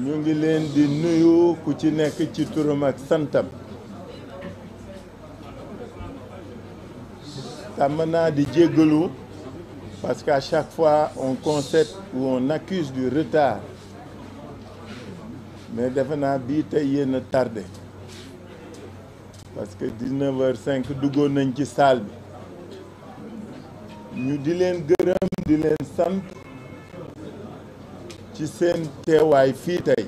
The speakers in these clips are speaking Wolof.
ñu ngi leen di nuyu ku ci nekk ci turam ak santam tàmm naa di jéggalu parce qu'à chaque fois on constate ou on accuse du retard mais defe naa bii tey yéen a tardé parce que 19h05 duggoon nañ ci salle bi ñu di leen gërëm di leen sant ci seen teewaay fii tey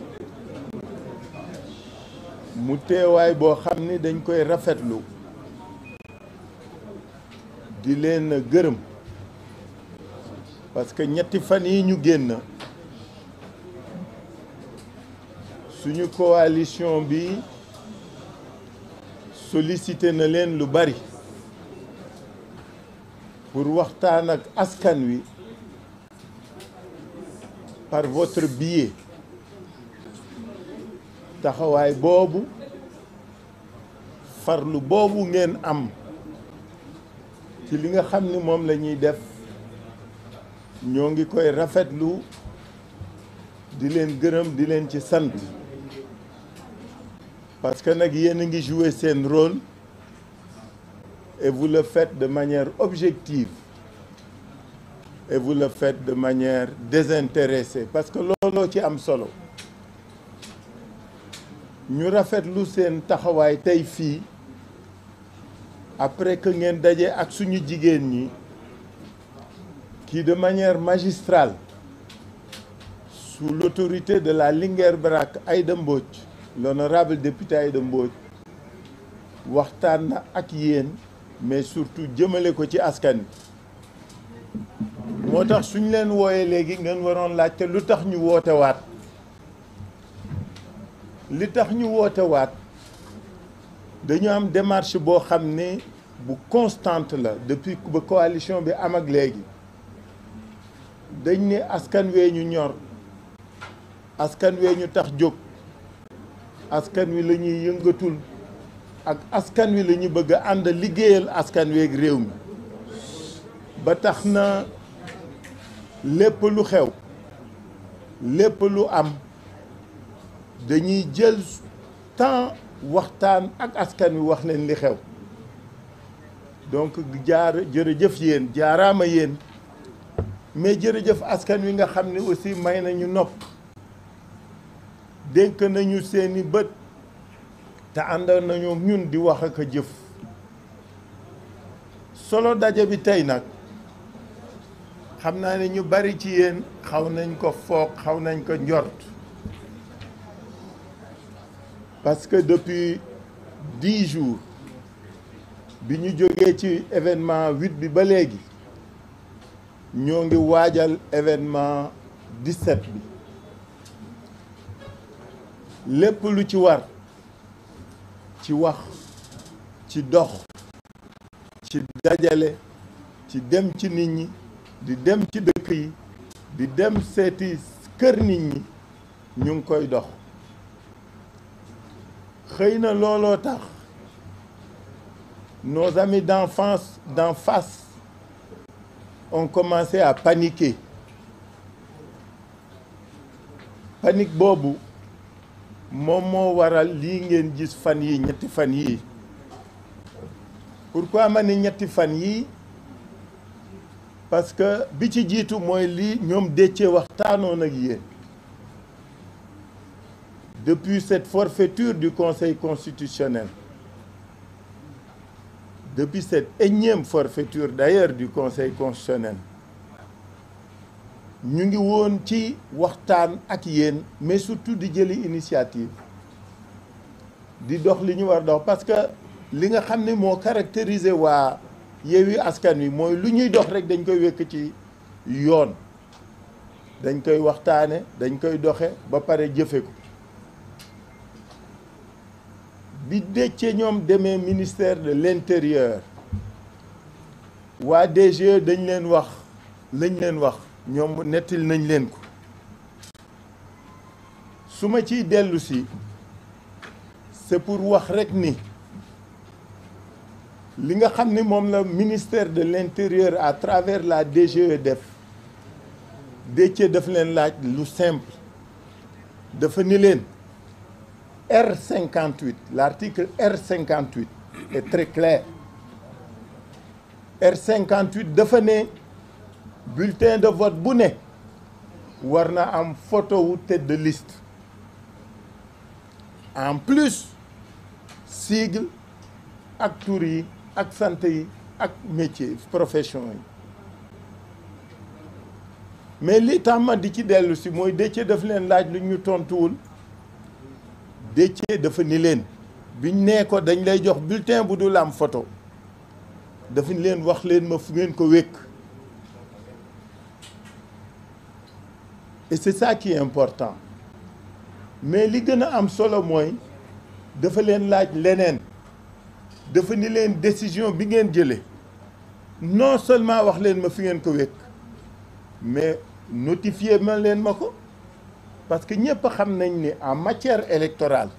mu teewaay boo xam ni dañ koy rafetlu di leen gërëm parce que ñetti fan yi ñu génn suñu coalition bi sollicité na leen lu bari pour waxtaan ak askan wi par votre biais taxawaay boobu farlu boobu ngeen am ci li nga xam ni moom la ñuy def ñoo ngi koy rafetlu di leen gërëm di leen ci sant parce que nag yéen a ngi jouer seen rôle et vous le faites de manière objective et vous le faites de manière désintéressée parce que looloo ci am solo ñu rafetlu seen taxawaay tey fii après que ngeen daje ak suñu jigéen ñi qui de manière magistrale sous l'autorité de la Linguère Brak Aïda Mbodj l'honorable député Aïda Mbodj waxtaan na ak yéen mais surtout jëmale ko ci askan wi moo tax suñ leen wooyee léegi ngeen waroon laajte lu tax ñu woote waat li tax ñu woote waat dañu am démarche boo xam ne bu constante la depuis ba coalition bi am ak léegi dañ ne askan wee ñu ñor askan wee ñu tax jóg askan wi la ñuy yëngatul ak askan wi la ñu bëgg a ànd liggéeyal askan weeg réew mi ba tax na lépp lu xew lépp lu am dañuy jël temps waxtaan ak askan wi wax leen li xew donc jërëjëf yéen jaaraama yéen mais jërëjëf askan wi nga xam ne aussi may nañu nopp dénk nañu seeni bët te àndoon nañu ñun di wax ak a jëf solo daje bi tey nag xam naa ne ñu bari ci yéen xaw nañ ko foog xaw nañ ko njort parce que depuis 10 jours bi ñu jógee ci événement 8 bi ba léegi ñoo ngi waajal événement 17 bi lépp lu ci war ci wax ci dox ci dajale ci dem ci nit ñi di dem ci dëkk yi di dem seeti kër nit ñi ñu ngi koy dox xëy na looloo tax nos amis d'en face ont commencé à paniquer panique boobu moom moo waral lii ngeen gis fan yi ñetti fan yii pourquoi ma ni ñetti fan yii parce que bi ci jiitu mooy lii ñoom Déthié waxtaanoon ak yéen depuis cette forfaiture du Conseil constitutionnel depuis cette énième forfaiture d'ailleurs du Conseil constitutionnel ñu ngi woon ci waxtaan ak yéen mais surtout di jëli initiative di dox li ñu war dox parce que li nga xam ne moo caractérisé waa Yewwi Askan Wi mooy lu ñuy dox rek dañ koy wekk ci yoon dañ koy waxtaane dañ koy doxe ba pare jëfe ko bi Déthié ñoom demee ministère de l'intérieur waa DGE dañ leen wax lañ leen wax ñoom nettil nañ leen ko su ma ciy dellu si c'est pour wax rek ni li nga xam ni moom la ministère de l'intérieur à travers la DGE def Déthié daf leen laaj lu simple dafa ni leen R58 l'article R58 est très clair. R58 dafa ne bulletin de vote bu ne war na am photo wu tête de liste en plus sigle ak tur yi ak sant yi ak métier profession yi mais li tax ma di ci dellu si mooy Déthié daf leen laaj lu ñu tontuwul Déthié dafa ni leen biñ nee ko dañ lay jox bulletin bu dul am photo dafa ni leen wax leen ma fu ngeen ko wékk et c'est ça qui est important mais li gën a am solo mooy dafa leen laaj leneen dafa ni leen décision bi ngeen jëlee non seulement wax leen ma fi ngeen ko wékk mais notifier ma leen ma ko parce que ñëpp xam nañ ni en matière électorale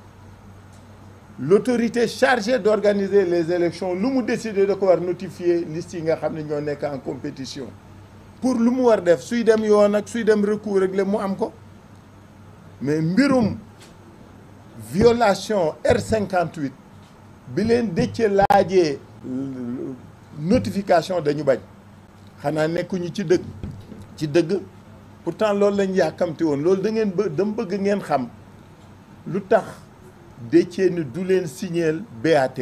l'autorité chargée d'organiser les élections lu mu décider da ko war notifier liste yi nga xam ne ñoo nekk en compétition pour lu mu war def suy dem yoon ak suy dem recours rek la mu am ko mais mbirum violation R58 bi leen Déthié laajee notification dañu bañ xanaa nekkuñu ci dëgg pourtant loolu lañ yàkkamti woon loolu dama bëgg ngeen xam lu tax Déthié ni du leen signeel BAT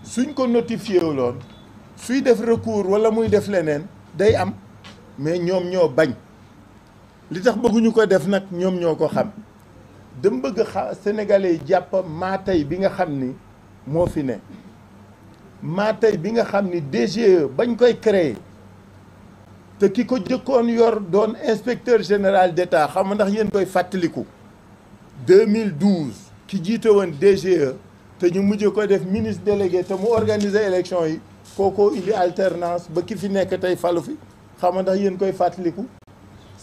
suñ ko notifié wuloon suy def recours wala muy def leneen day am mais ñoom ñoo bañ li tax bëgguñu ko def nag ñoom ñoo ko xam dama bëgg sénégalais yi jàpp Maatay bi nga xam ni moo fi ne Maatay bi nga xam ni DGE bañ koy créer te ki ko jëkkoon yor doon inspecteur général d'État xam nga ndax yéen koy fàttaliku 2012 ki jiite woon DGE te ñu mujj ko def ministre délégué te mu organiser élection yi kookoo indi alternance ba ki fi nekk tey falu fi xam nga ndax yéen koy fàttaliku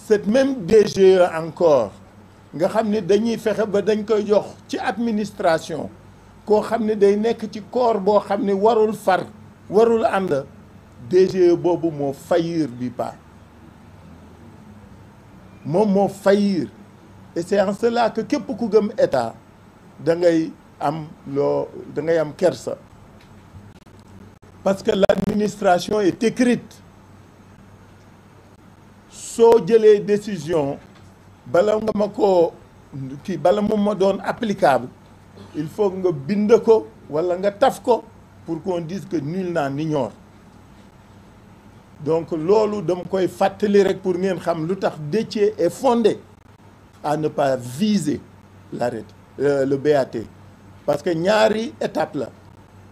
cette même DGE encore nga xam ne dañuy fexe ba dañ koy jox ci administration koo xam ne day nekk ci corps boo xam ne warul far warul ànd DGE boobu moo faillir bi pas moom moo faillir et c'est en cela que képp ku gëm état da ngay am kersa parce que l'administration est écrite soo jëlee décision bala nga ma ko bala mu ma doon applicable il faut nga bind ko wala nga taf ko pour qu'on dise que nul n'en ignore donc loolu dama koy fàttali rek pour ngeen xam lu tax Déthié est fondé à ne pas viser le BAT parce que ñaari étape la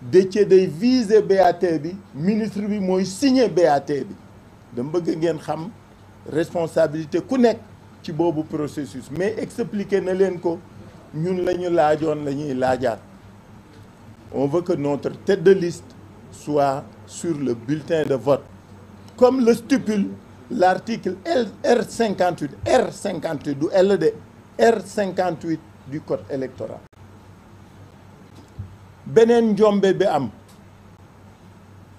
Déthié day viser BAT bi ministre bi mooy signer BAT bi dama bëgg ngeen xam responsabilité ku nekk ci boobu processus mais expliquer na leen ko ñun la ñu laajoon la ñuy laajaat on veut que notre tête de liste soit sur le bulletin de vote comme le stipule l'article R58 du L de R58 du code électoral beneen njombe bi am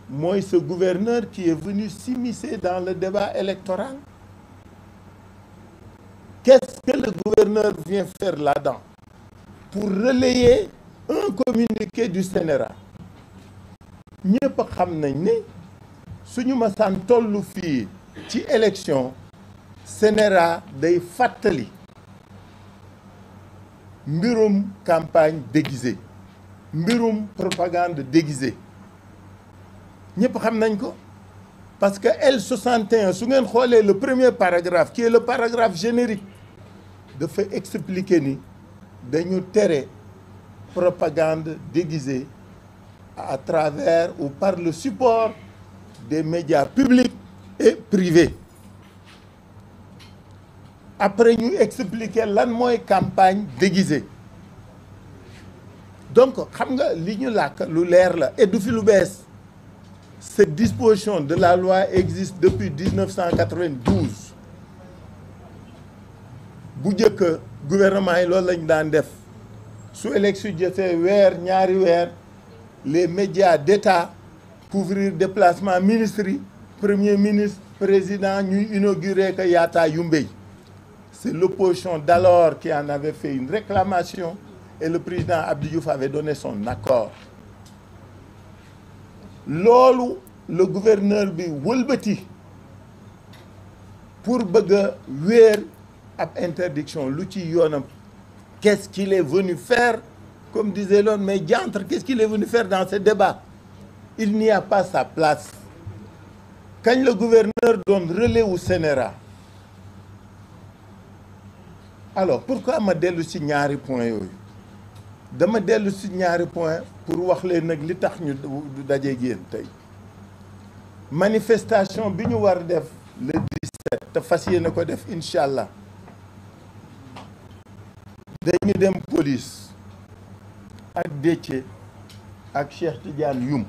mooy ce gouverneur qui est venu s'immiscer dans le débat électoral. Qu'est-ce que le gouverneur vient faire là-dedans? Pour relayer un communiqué du CNRA. ñëpp xam nañ ne suñu masaan tollu fii ci élection CNRA day fàttali mbirum campagne déguisée mbirum propagande déguisée ñëpp xam nañ ko parce que L61 su ngeen xoolee le premier paragraphe qui est le paragraphe générique dafa expliquer ni dañu tere propagande déguisée à travers ou par le support des médias publics et privés après ñu expliquer lan mooy campagne déguisée donc xam nga li ñu làkk lu leer la et du fi lu bees cette disposition de la loi existe depuis 1992 bu njëkk gouvernement yi loolu lañu daan def su élection jotee weer ñaari weer les médias d'État couvrir déplacement ministres yi premier ministre président ñuy inaugurer que yaataa yumbéy c'est l'opposition d'alors qui en avait fait une réclamation et le président Abdou Diouf avait donné son accord. Loolu le gouverneur bi wëlbati pour bëgg a wéer ab interdiction lu ci yoonam. Qu'est-ce qu'il est venu faire? Comme disait l'autre, mais diantre, qu'est-ce qu'il est venu faire dans ce débat? Il n'y a pas sa place. Quand le gouverneur donne relais au Sénéra, alors pourquoi ma dellu si ñaari point yooyu? Dama dellu si ñaari point pour wax leen nag li tax ñu daje yéen tey. Manifestation bi ñu war def le 17 te fas yéene ko def incha allah dañu dem police ak Déthié ak Cheikh Tidiane Youm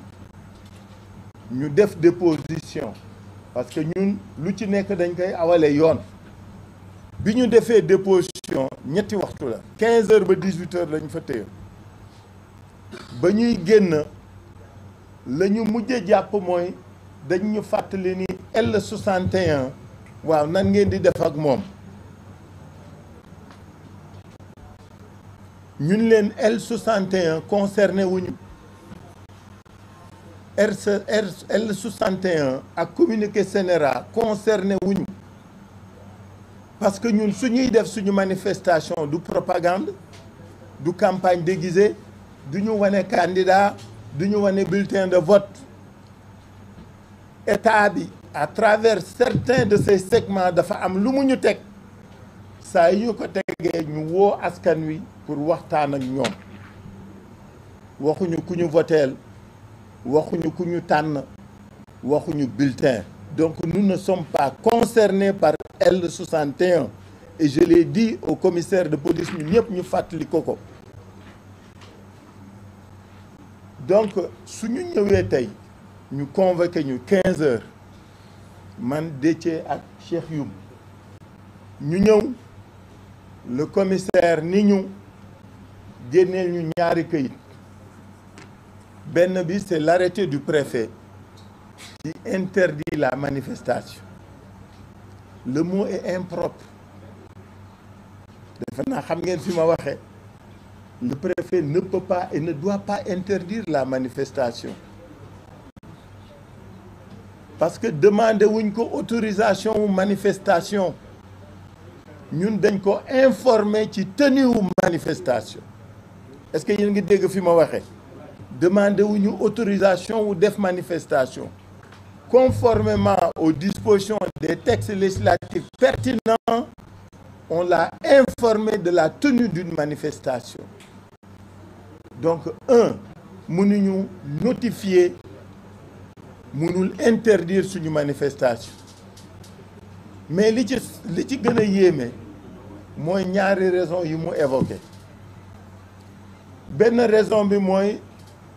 ñu def déposition parce que ñun lu ci nekk dañ koy awale yoon bi ñu defee déposition ñetti waxtu la 15 heures ba 18 heures lañ fa téye ba ñuy génn la ñu mujj jàpp mooy dañ ñu fàttali ni L61 waaw nan ngeen di def ak moom ñun leen L61 concerné wuñu L61 ak communiqué Sénéra concerné wuñu parce que ñun suñuy def suñu manifestation du propagande du campagne déguisée du ñu wane candidat du ñu wane bulletin de vote état bi à travers certains de ces segments dafa am lu mu ñu teg saa yi ñu ko tegee ñu woo askan wi pour waxtaan ak ñoom waxuñu ku ñu voteel waxuñu ku ñu tànn waxuñu bulletin donc nous ne sommes pas concernés par L61 et je l'ai dit au commissaire de police ñu ñëpp ñu fàttali ko donc suñu ñëwee tey ñu convoqué ñu 15 heures man Déthié ak Cheikh Youm ñu ñëw le commissaire ni ñu génneel ñu ñaari këyit benn bi c'est l'arrêté du préfet qui interdit la manifestation le mot est impropre defe naa xam ngeen fi ma waxee le préfet ne peut pas et ne doit pas interdire la manifestation parce que demandé wuñ ko autorisation ou manifestation ñun dañ ko informer ci tenue wu manifestation est-ce que yéen ngi dégg fi ma waxee demandé wuñu autorisation ou def manifestation conformément aux dispositions des textes législatifs pertinents on l'a informé de la tenue d'une manifestation donc mënuñu notifier mënul interdire suñu manifestation mais li ci gën a yéeme mooy ñaari raison yi mu évoqué benn raison bi mooy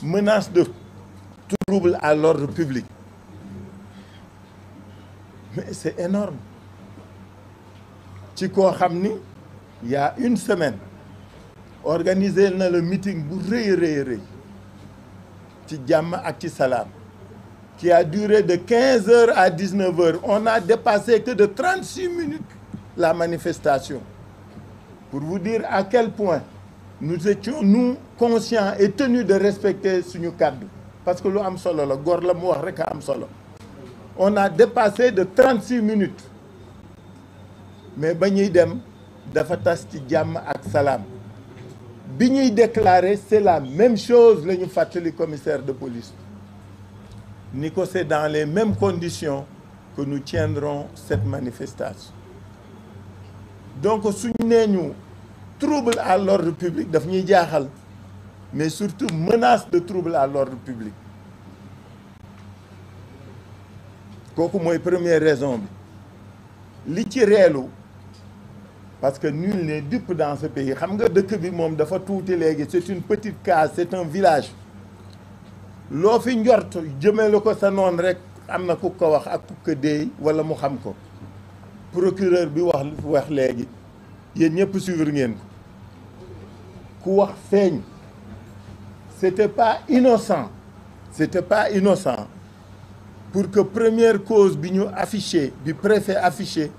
menace de trouble à l'ordre public mais c'est énorme ci koo xam ni il y a une semaine organisé na le meeting bu rëy ci jàmm ak ci salaam qui a duré de 15 heures à 19 heures on n'a dépassé que de 36 minutes la manifestation pour vous dire à quel point nous étions nous conscients et tenus de respecter suñu kàddu parce que lu am solo la góor la mu wax rek a am solo on a dépassé de 36 minutes mais ba ñuy dem dafa tas ci jàmm ak salaam bi ñuy déclarer c'est la même chose la ñu fàttali commissaire de police ni ko c'est dans les mêmes conditions que nous tiendrons cette manifestation donc suñu nee ñu trouble à l'ordre public daf ñuy jaaxal mais surtout menace de trouble à l'ordre public kooku mooy première raison bi li ci reelu parce que nul n'est dupe dans ce pays xam nga dëkk bi moom dafa tuuti léegi c'est une petite case c'est un village loo fi njort jëmale ko sa noon rek am na ku ko wax ak ku ko déey wala mu xam ko procureur bi wax léegi yéen ñëpp suivre ngeen ko ku wax feeñ c'était pas innocent pour que première cause bi ñu affiché bi préfet affiché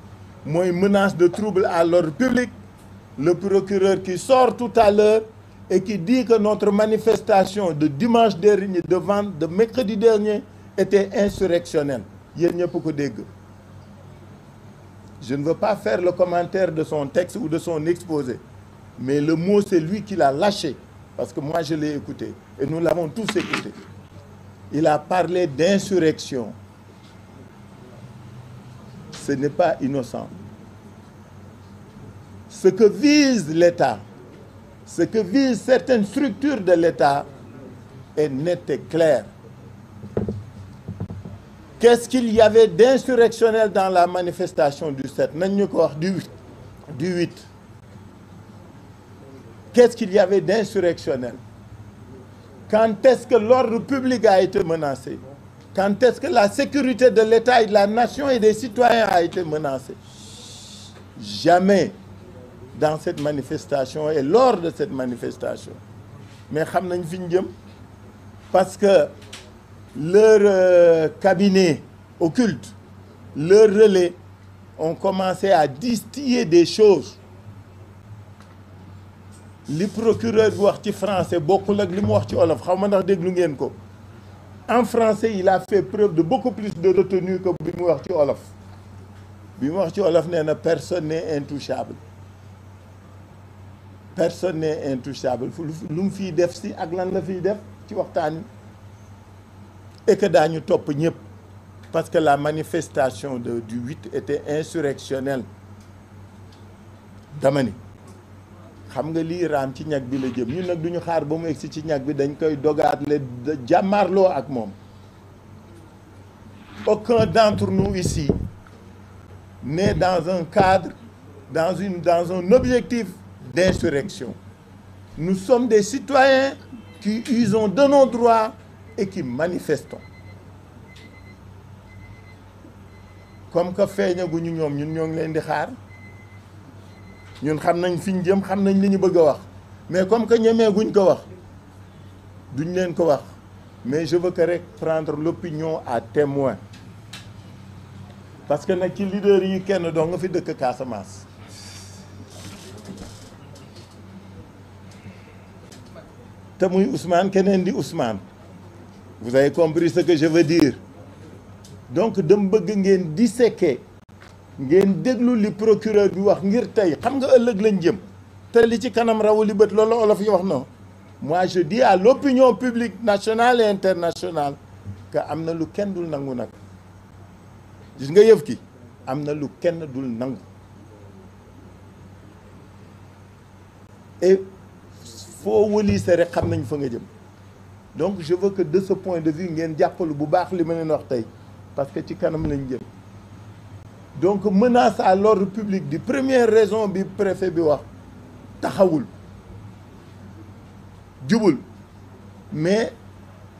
mooy menace de trouble à l'ordre public, le procureur qui sort tout à l'heure et qui dit que notre manifestation de dimanche dernier, de mercredi dernier, était insurrectionnelle. Yéen ñëpp ko dégg. Je ne veux pas faire le commentaire de son texte ou de son exposé, mais le mot, c'est lui qui l'a lâché, parce que moi, je l'ai écouté, et nous l'avons tous écouté. Il a parlé d'insurrection. Ce n'est pas innocent. Ce que vise l'État, ce que visent certaines structures de l'État est net et clair. Qu'est-ce qu'il y avait d'insurrectionnel dans la manifestation du 7? Nañ ñu ko wax du 8. Qu'est-ce qu'il y avait d'insurrectionnel? Quand est-ce que l'ordre public a été menacé? Quand est-ce que la sécurité de l'État et de la nation et des citoyens a été menacée? Jamais dans cette manifestation et lors de cette manifestation. Mais xam nañ fi ñu jëm parce que leur cabinet occulte, leur relais ont commencé à distiller des choses. Li procureur bi wax ci français bokkul ak li mu wax ci wolof xaw ma ndax déglu ngeen ko. En français, il a fait preuve de beaucoup plus de retenue que bi mu wax ci wolof. Bi mu wax ci wolof nee na personne n'est intouchable. Personne n'est intouchable. Lu mu fiy def si ak lan la fiy def ci waxtaan wi. Et que daañu topp ñëpp parce que la manifestation du 8 était insurrectionnelle. Dama ni xam nga lii raam ci ñag bi la jëm ñun nag duñu xaar ba mu egsi ci ñag bi dañ koy dogaat le jàmmaarloo ak moom. Aucun d'entre nous ici n'est dans un cadre, dans un objectif d'insurrection. Nous sommes des citoyens qui usons de nos droits et qui manifestons. Comme que feeñaguñu ñoom ñun ñoo ngi leen di xaar ñun xam nañ fi ñu jëm xam nañ li ñu bëgg a wax mais comme que ñemeeguñ ko wax duñ leen ko wax mais je veux que rek prendre l'opinion à témoin parce que nag ci leader yi kenn doo nga fi dëkk Casamance. te muy Ousmane keneen di Ousmane. Vous avez compris ce que je veux dire. Donc dama bëgg ngeen disséquer ngeen déglu li procureur bi wax ngir tey xam nga ëllëg lañ jëm te li ci kanam rawu li bët loolu olof yi wax na. Moi je dis à l'opinion publique nationale et internationale que am na lu kenn dul nangu nag gis nga yëf ki am na lu kenn dul nangu et foo wëliise rek xam nañ fa nga jëm. Donc je veux que de ce point de vue ngeen jàppalu bu baax li ma leen wax tey parce que ci kanam lañ jëm. Donc menace à l'ordre public di première raison bi préfet bi wax taxawul jubul mais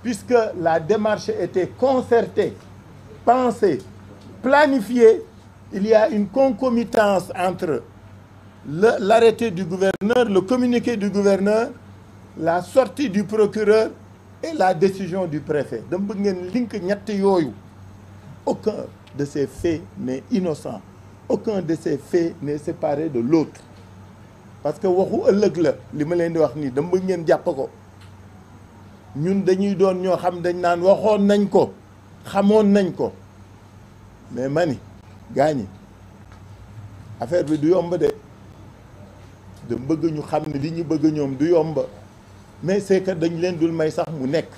puisque la démarche était concertée, pensée, planifiée, il y a une concomitance entre l'arrêté du gouverneur, le communiqué du gouverneur, la sortie du procureur et la décision du préfet. dama bëgg ngeen link ñett yooyu. Aucun de ces faits n'est innocent. Aucun de ces faits n'est séparé de l'autre. Parce que waxu ëllëg la li ma leen di wax nii dama bëgg ngeen jàpp ko. Ñun dañuy doon ñoo xam dañ naan waxoon nañ ko xamoon nañ ko mais mani gaañi affaire bi du yomb de dama bëgg ñu xam ne li ñu bëgg ñoom du yomb mais c'est que dañ leen dul may sax mu nekk.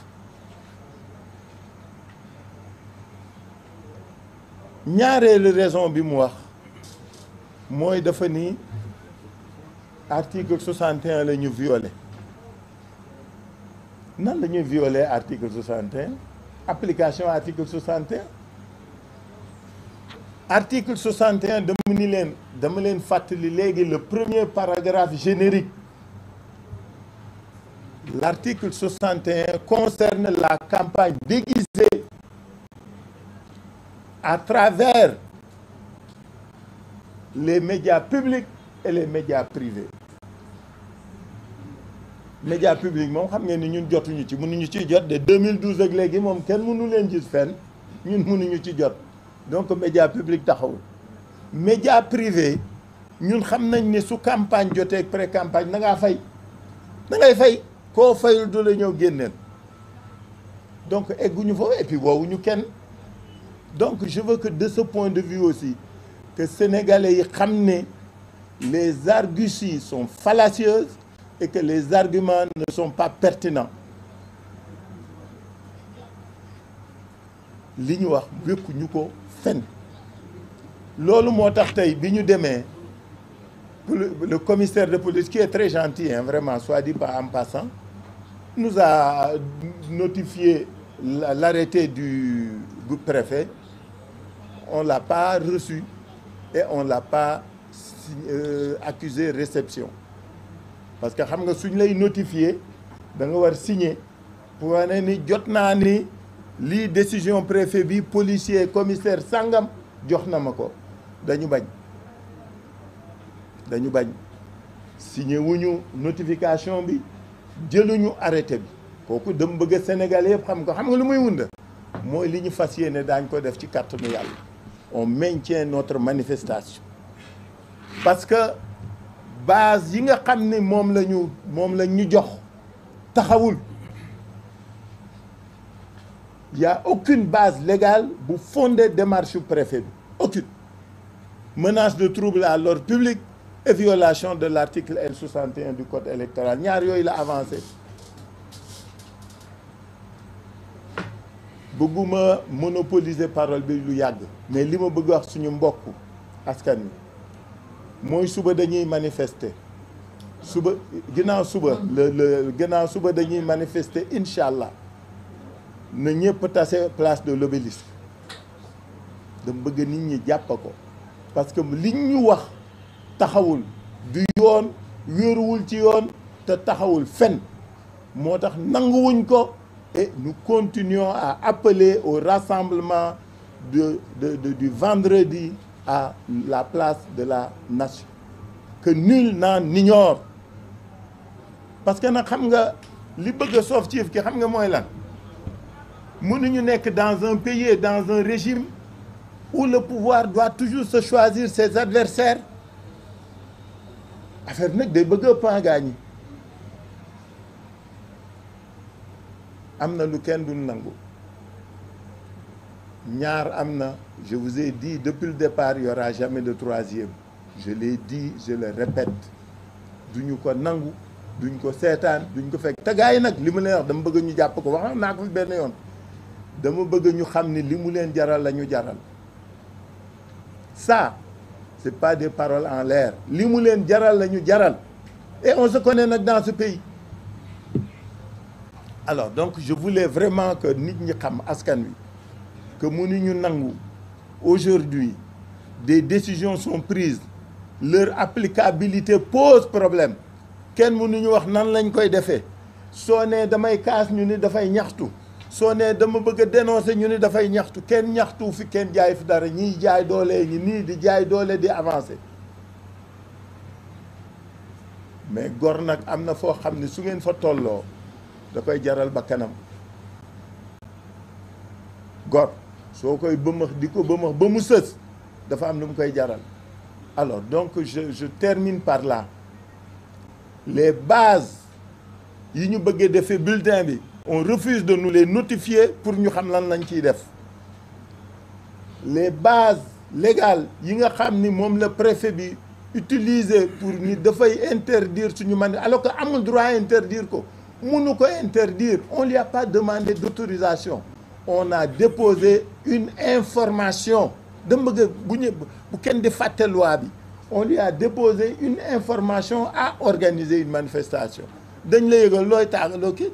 ñaareelu raison bi mu wax mooy dafa ni article 61 la ñu violé nan la ñuy violé article 61 application article 61 article 61 dama leen fàttali léegi le premier paragraphe générique. L'article 61 concerne la campagne déguisée à travers les médias publics et les médias privés. Médias publics moom xam ngeen ni ñun jotuñu ci mënuñu ci jot de 2012 ak léegi moom kenn mënu leen gis fenn ñun mënuñu ci jot donc médias publics taxawul média privé ñun xam nañ ne su campagne jotee pré campagne da ngay fay koo fayul du la ñëw génneel donc egguñu foofu et puis woowuñu kenn donc je veux que de ce point de vue aussi que sénégalais yi xam ne les arguties sont fallacieuses et que les arguments ne sont pas pertinents li ñu wax wékkuñu ko fen loolu moo tax tey bi ñu demee le commissaire de police qui est très gentil hein, vraiment soit dit en passant nous a notifié l'arrêté du préfet. On l'a pas reçu et on l'a pas accusé réception parce que xam nga suñ lay notifié da nga war signer pour wane ni jot naa ni lii décision préfet bi policier commissaire sangam jox na ma ko dañu bañ signé wuñu notification bi jëluñu arrêté bi kooku dama bëgg a Sénégalais yëpp xam nga lu muy wunda mooy li ñu fas yéene daañ ko def ci kàttanu yàlla on maintient notre manifestation parce que base yi nga xam ne moom la ñu jox taxawul il y a aucune base légale bu fonder démarche préfet bi aucune menace de trouble à l'ordre public et violation de l'article L61 du code électoral ñaar yooyu la avancé bëgguma monopoliser parole bi lu yàgg mais li ma bëgg wax suñu mbokk askan wi mooy suba dañuy manifester suba ginnaaw suba dañuy manifester incha allah na ñëpp tase place de l'Obélisque dama bëgg nit ñi jàpp ko parce que liñ ñu wax taxawul du yoon wéeruwul ci yoon te taxawul fen moo tax nanguwuñ ko et nous continuons à appeler au rassemblement du vendredi à la place de la nation que nul n'en ignore parce que nag xam nga li bëgg a soof ciif ki xam nga mooy lan mënuñu nekk dans un pays dans un régime où le pouvoir doit toujours se choisir ses adversaires affaire nag day bëgg a pangaañi am na lu kenn du nangu ñaar am na je vous ai dit depuis le départ il y aura jamais de troisième je l'ai dit je le répète duñu ko nangu duñ ko seetaan duñ ko fekk te gars yi nag li mu leen wax dama bëgg ñu jàpp ko wax naa ko fi benn yoon dama bëgg ñu xam ni li mu leen jaral la ñu jaral ça c'est pas des paroles en l'air li mu leen jaral la ñu jaral et on se connaît nag dans ce pays alors donc je voulais vraiment que nit ñi xam askan wi que mënuñu nangu aujourd'hui des décisions sont prises leur applicabilité pose problème kenn mënuñu wax nan lañ koy defee soo nee damay kaas ñu ni dafay ñaxtu soo nee dama bëgg a dénoncer ñu ni dafay ñaxtu kenn ñaxtu fi kenn jaay fi dara ñiy jaay doole ñi nii di jaay doole di avancer mais gor nag am na foo xam ne su ngeen fa tolloo da koy jaral ba kanam gor soo koy bëmax di ko bëmax ba mu sës dafa am lu mu koy jaral alors donc je termine par là les bases yi ñu bëggee defee bulletin bi on refuse de nous les notifier pour ñu xam lan lañ ciy def les bases légales yi nga xam ni moom la préfet bi utiliser pour ni dafay interdire suñu alors que amul droit interdire ko mënu ko interdire on lui a pas demandé d'autorisation on a déposé une information dama bëgg bu kenn di fàtte loi bi on lui a déposé une information à organiser une manifestation dañ la yëgal looy tàggaloo kii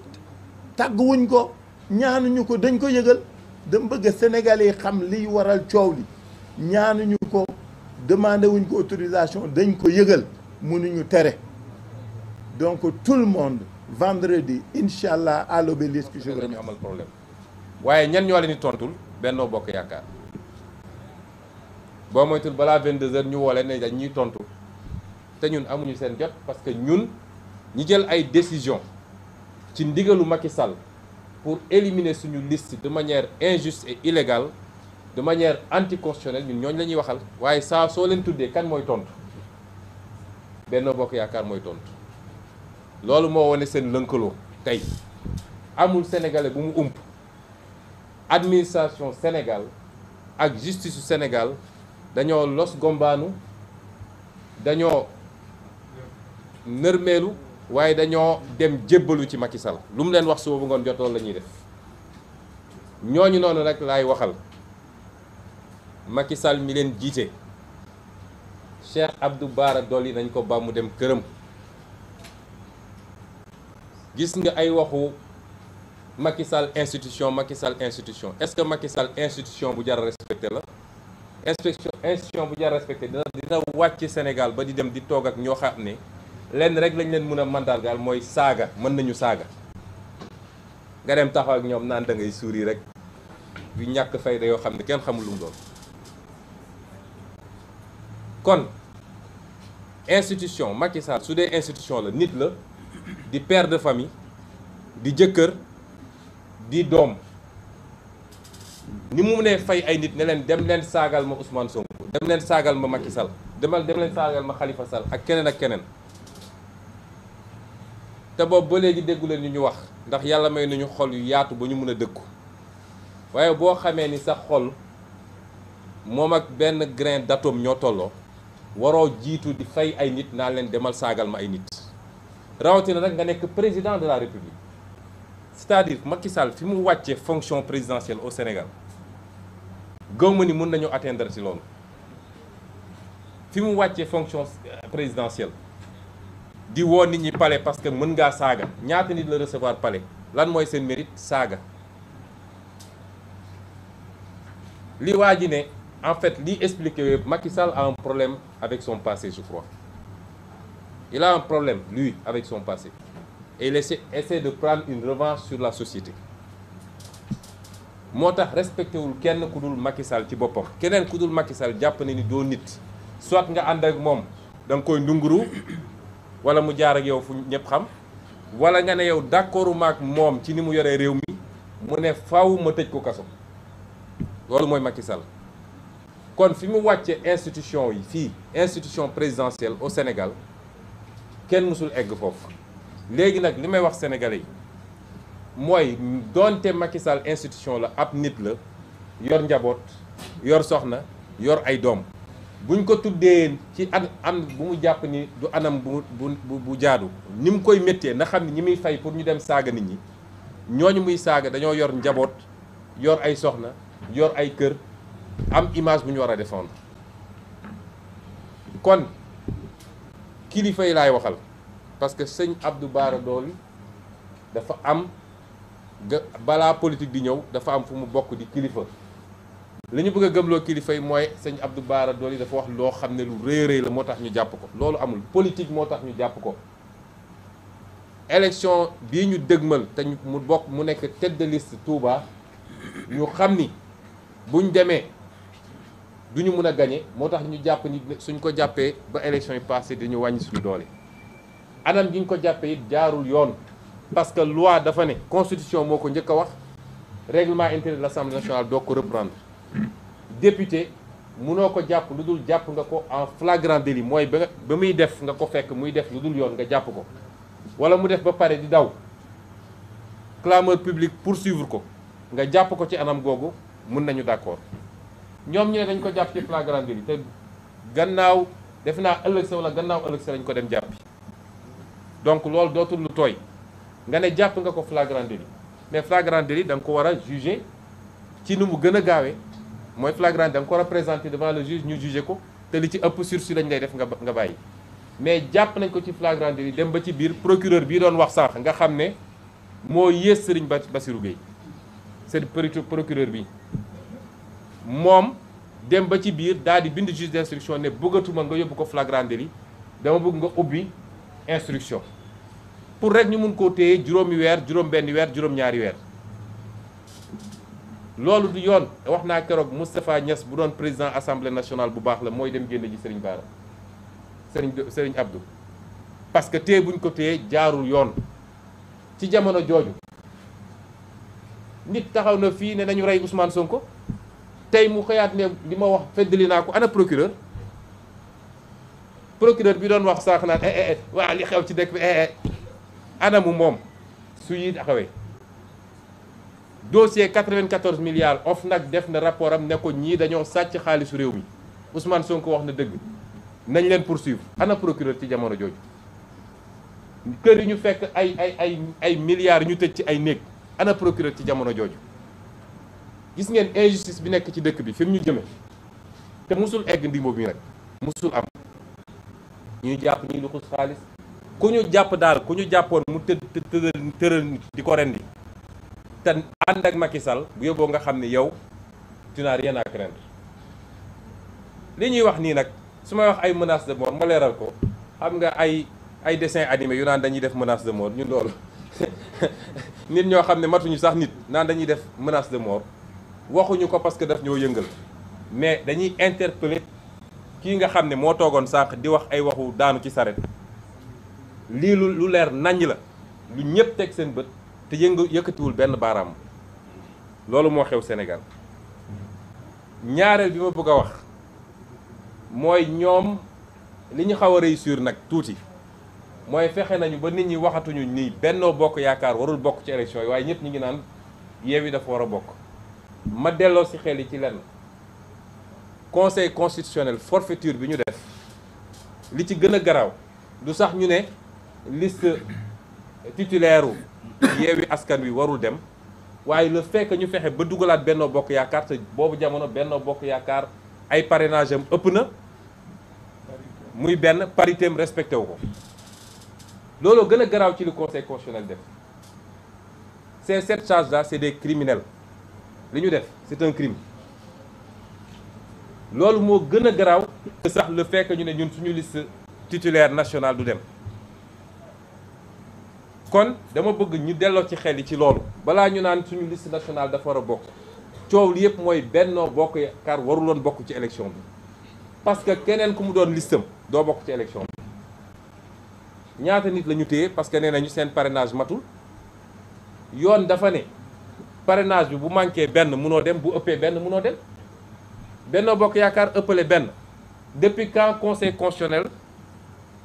tàgguwuñ ko ñaanuñu ko dañ ko yëgal dama bëgg Sénégalais yi xam liy waral coow li ñaanuñu ko demandé wuñ ko autorisation dañ ko yëgal mënuñu tere donc tout le monde vendredi incha allah à l'Obélisque je la ñu amal problème waaye ñan ñoo leen di tontul Benno Bokk Yaakaar boo moytul balaa 22h ñu woo leen ne dañ ñuy tontu te ñun amuñu seen jot parce que ñun ñi jël ay décision ci ndigalu Macky Sall pour éliminer suñu liste de manière injuste et illégale de manière anticonstitutionnelle ñun ñooñu la ñuy waxal waaye saa soo leen tuddee kan mooy tontu Benno Bokk Yaakaar mooy tontu loolu moo wane seen lënkaloo tey amul sénégalais bu mu ump administration Sénégal ak justice Sénégal dañoo los gombaanu dañoo nërmeelu waaye dañoo dem jébbalu ci Macky Sall lu mu leen wax suba bu ngoon jot loolu la ñuy def ñooñu noonu nag laay waxal Macky Sall mi leen jiite Cheikh Abdou Bara Dolly nañ ko ba mu dem këram. Gis nga ay waxu Macky Sall institution est-ce que Macky Sall institution bu jar respecté la institution bu jar respecté dina wàcc Sénégal ba di dem di toog ak ñoo xam ne lenn rek lañ leen mën a mandargaal mooy saaga mën nañu saaga nga dem taxaw ak ñoom naan da ngay suuri rek yu ñàkk fayda yoo xam ne kenn xamul lu mu doon. kon institution Macky Sall su dee institution la nit la di père de famille di jëkkër di doom ni mu ne fay ay nit ne leen dem leen saagal ma Ousmane Sonko dem leen saagal ma Macky Sall dem leen saagal ma Khalifa Sall ak keneen ak keneen te boobu ba léegi déggu leen ñu wax ndax yàlla may nañu xol yu yaatu ba ñu mën a dëkku waaye boo xamee ni sa xol moom ak benn grain d'atome ñoo tolloo waroo jiitu di fay ay nit naa leen demal saagal ma ay nit rawatina nag nga nekk président de la République c'est-à-dire Macky Sall fi mu wàccee fonction présidentielle au Sénégal gëw ma ni mën nañu atteindre ci loolu fi mu wàccee fonction présidentielle di woo nit ñi palais parce que mën ngaa saaga ñaata nit la recevoir palais lan mooy seen mérite saaga li waa ji ne en fait li expliqué Macky Sall a un problème avec son passé je crois il a un problème lui avec son passé et il essaie de prendre une revanche sur la société moo tax respecté wul kenn ku dul Macky Sall ci boppam keneen ku dul Macky Sall jàpp na ni doo nit soit nga ànd ak moom da nga koy ndunguru wala mu jaar ak yow fu ñëpp xam wala nga ne yow d'accordu maak moom ci ni mu yoree réew mi mu ne faaw ma tëj ko kaso loolu mooy Macky Sall kon fi mu wàcce institution yi fii institution présidentielle au Sénégal kenn mësul egg foofu léegi nag li may wax sénégalais yi mooy doonte Macky Sall institution la ab nit la yor njaboot yor soxna yor ay doom buñ ko tuddee ci am bu mu jàpp ni du anam bu jaadu ni mu koy méttee na xam ni ñi muy fay pour ñu dem saaga nit ñi ñooñu muy saaga dañoo yor njaboot yor ay soxna yor ay kër am image bu ñu war a défendre kon kilifa yi laay waxal parce que sëñ Abdou Bara Dolly dafa am balaa politique di ñëw dafa am fu mu bokk di kilifa li ñu bëgg a gëmloo kilifa yi mooy sëñ Abdou Bara Dolly dafa wax loo xam ne lu rëy rëy la moo tax ñu jàpp ko loolu amul politique moo tax ñu jàpp ko élection bii ñu dëgmal te mu bokk mu nekk tête de liste Touba ñu xam ni buñ demee duñu mën a gagné moo tax ñu jàpp ni suñ ko jàppee ba élection yi passé dañu wàññi suñu doole anam gi ñu ko jàppee it jaarul yoon parce que loi dafa ne constitution moo ko njëkk a wax règlement intérieur de l'Assemblée nationale doo ko reprendre député munoo ko jàpp lu dul jàpp nga ko en flagrant délit mooy ba muy def nga ko fekk muy def lu dul yoon nga jàpp ko wala mu def ba pare di daw clameur public poursuivre ko nga jàpp ko ci anam googu mun nañu d'accord ñoom ñu ne dañ ko jàpp ci flagrant délit te gannaaw def naa ëllëg sa wala gannaaw ëllëg sa lañ ko dem jàppi donc loolu dootul lu tooy nga ne jàpp nga ko flagrant délit mais flagrant délit da nga ko war a juger ci nu mu gën a gaawee mooy flagrant da nga ko war a présenter devant le juge ñu juger ko te li ci ëpp sursis lañ lay def nga bàyyi mais jàpp nañ ko ci flagrant délit dem ba ci biir procureur bii doon wax sànq nga xam ne moo yées Serigne Bassirou Gueye c'est procureur bi moom dem ba ci biir daal di bind juge d'instruction ne bëggatuma nga yóbbu ko flagrant délit dama bëgg nga ubbi instruction pour rek ñu mun koo téye juróomi weer juróom-benni weer juróom-ñaari weer loolu du yoon wax naa keroog Moustapha Niass bu doon président assemblée nationale bu baax la mooy dem génn ji Serigne Bara Serigne Abdou parce que téye buñ ko téye jaarul yoon ci jamono jooju nit taxaw na fii ne nañu rey Ousmane Sonko tey mu xëyaat ne li ma wax feddali naa ko ana procureur bi doon wax sànq naan waa li xew ci dëkk bi anamu moom su yi taxawee dossier 94 milliards OFNAC def na rapport am ne ko ñii dañoo sàcc xaalisu réew mi Ousmane Sonko wax na dëgg nañ leen poursuivre ana procureur ci jamono jooju kër yi ñu fekk ay milliards ñu tëj ci ay néeg ana procureur ci jamono jooju. gis ngeen injustice bi nekk ci dëkk bi fi mu ñu jëme te musul egg ndimbo bi nag musul am ñu jàpp ñi lu xus xaalis ku ñu jàpp daal ku ñu jàppoon mu tëral nit di ko rendi te ànd ak Macky Sall bu yóbboo nga xam ne yow tu n'as rien à craindre. li ñuy wax nii nag su may wax ay menace de mort ma leeral ko xam nga ay dessin animé yu naan dañuy def menace de mort ñun loolu nit ñoo xam ne matuñu sax nit naan dañuy def menace de mort waxuñu ko parce que daf ñoo yëngal mais dañuy interpeller kii nga xam ne moo toogoon sànq di wax ay waxu daanu ci saret lii lu leer naññ la lu ñëpp teg seen bët te yëkkatiwul benn baaraam loolu moo xew Sénégal. ñaareel bi ma bëgg a wax mooy ñoom li ñu xaw a réussir nag tuuti mooy fexe nañu ba nit ñi waxatuñu ni Benno Bokk Yaakaar warul bokk ci élection yi waaye ñëpp ñi ngi naan Yewwi dafa war a bokk. ma delloo ci xel yi ci lenn conseil constitutionnel forfaiture bi ñu def li ci gën a garaaw du sax ñu ne liste titulaire Yewwi Askan Wi warul dem waaye le fait que ñu fexe ba dugalaat Benno Bokk Yaakaar te boobu jamono Benno Bokk Yaakaar ay parrainage am ëpp na muy benn parité am respecté wu ko looloo gën a garaaw ci li conseil constitutionnel def ces 7 charges là c'est des criminels li ñu def c'est un crime loolu moo gën a garaaw sax le fait que ñu ne ñun suñu liste titulaire nationale du dem kon dama bëgg ñu delloo ci xel yi ci loolu balaa ñu naan suñu liste nationale dafa war a bokk coow li yëpp mooy Benno Bokk Yaakaar waruloon bokk ci élection bi parce que keneen ku mu doon listam doo bokk ci élection bi ñaata nit la ñu téye parce que nee nañu seen parrainage matul yoon dafa ne parrainage bi bu manqué benn munoo dem bu ëppee benn munoo dem Benno Bokk Yaakaar ëppale benn depuis quand conseil constitutionnel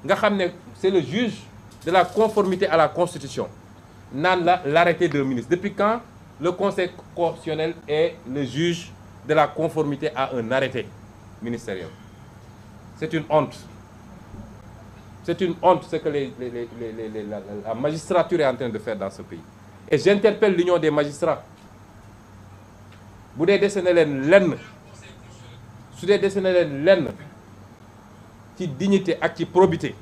nga xam ne c'est le juge de la conformité à la constitution naan l'arrêté d'un ministre depuis quand le conseil constitutionnel est le juge de la conformité à un arrêté ministériel. C'est une honte. C'est une honte ce que la magistrature est en train de faire dans ce pays. Et j'interpelle l'union des magistrats. bu dee dese na leen lenn su dee dese na leen lenn ci dignité ak ci probité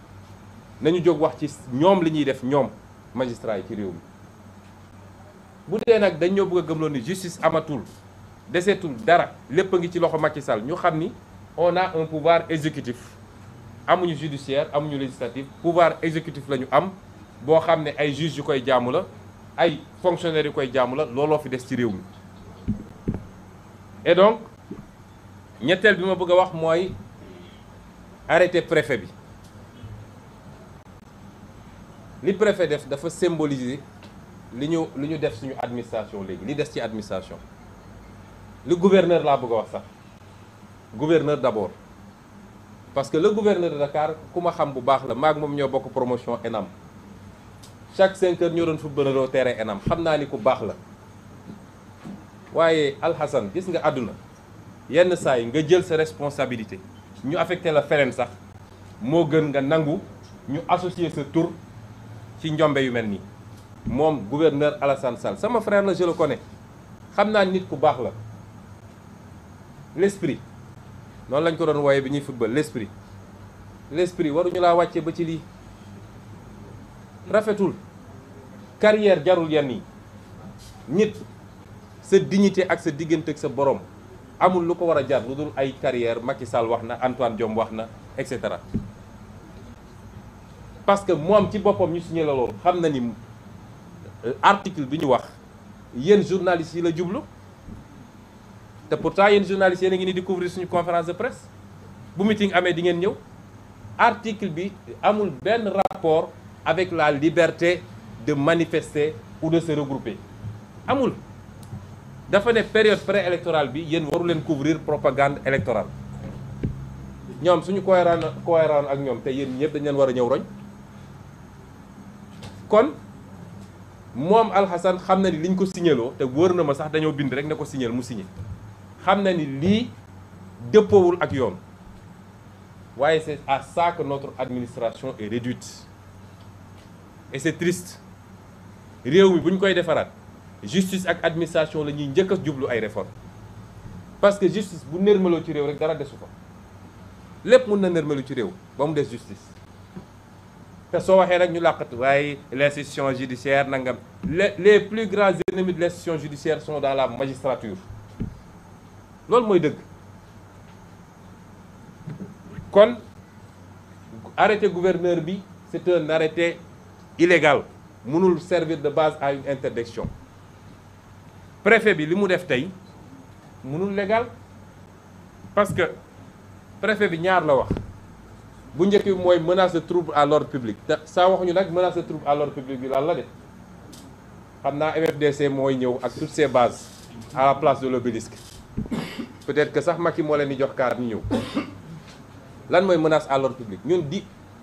nañu jóg wax ci ñoom li ñuy def ñoom magistrats yi ci réew mi. bu dee nag dañ ñoo bëgg a gëmloo ni justice amatul deseetul dara lépp a ngi ci loxo Macky Sall ñu xam ni on a un pouvoir exécutif amuñu judiciaire amuñu législatif pouvoir exécutif la ñu am boo xam ne ay juges yu koy jaamu la ay fonctionnaires yu koy jaamu la looloo fi des ci réew mi. et donc ñetteel bi ma bëgg a wax mooy arrêté préfet bi li préfet def dafa symboliser li ñu def suñu administration léegi li des ci administration le gouverneur laa bëgg a wax sax gouverneur d'abord parce que le gouverneur de Dakar ku ma xam bu baax la maag moom ñoo bokk promotion ENAM chaque 5 heures ñoo doon footballeroo terrain ENAM xam naa ni ku baax la waaye Alhassane gis nga àdduna yenn saa yi nga jël sa responsabilité ñu affecté la feneen sax moo gën nga nangu ñu associer sa tur ci njombe yu mel nii moom gouverneur Alassane Sall sama frère la je le connais xam naa nit ku baax la l'esprit noonu lañ ko doon wooye bi ñuy football l'esprit waruñu laa wàcce ba ci lii rafetul carrière jarul yenn yi nit sa dignité ak sa diggante ak sa borom amul lu ko war a jar lu dul ay carrière Macky Sall wax na Antoine Diome wax na et cetera parce que moom ci boppam ñu signé la loolu xam na ni article bi ñu wax yéen journalistes yi la jublu te pourtant yéen journalistes yéen a ngi ni di couvrir suñu conférence de presse bu meeting amee di ngeen ñëw article bi amul benn rapport avec la liberté de manifester ou de se regrouper amul dafa ne période préélectorale bi yéen waru leen couvrir propagande électorale ñoom suñu cohérent ak ñoom te yéen ñëpp dañ leen war a ñëw roñ kon moom Alhassane xam na ni liñ ko signaloo te wóor na ma sax dañoo bind rek ne ko signal mu signé xam na ni lii dëppoowul ak yoon waaye c'est à ça que notre administration est réduite et c'est triste réew mi bu ñu koy defaraat justice ak administration la ñuy njëkk a jublu ay réformes parce que justice bu nërmaloo ci réew rek dara desu fa lépp mun na nërmalu ci réew ba mu des justice te soo waxee nag ñu làqatu waaye l'institution judiciaire nangam les plus grands ennemis de l'institution judiciaire sont dans la magistrature loolu mooy dëgg kon arrêté gouverneur bi c'est un arrêté illégal mënul servir de base à une interdiction préfet bi li mu def tey mënul légal parce que préfet bi ñaar la wax bu njëkk bi mooy menace de trouble à l'ordre public te saa waxuñu nag menace de trouble à l'ordre public bi lan la de xam naa MFDC mooy ñëw ak toutes ses bases à la place de l'obélisque peut-être que sax Macky moo leen di jox kaar ñu ñëw lan mooy menace à l'ordre public ñun di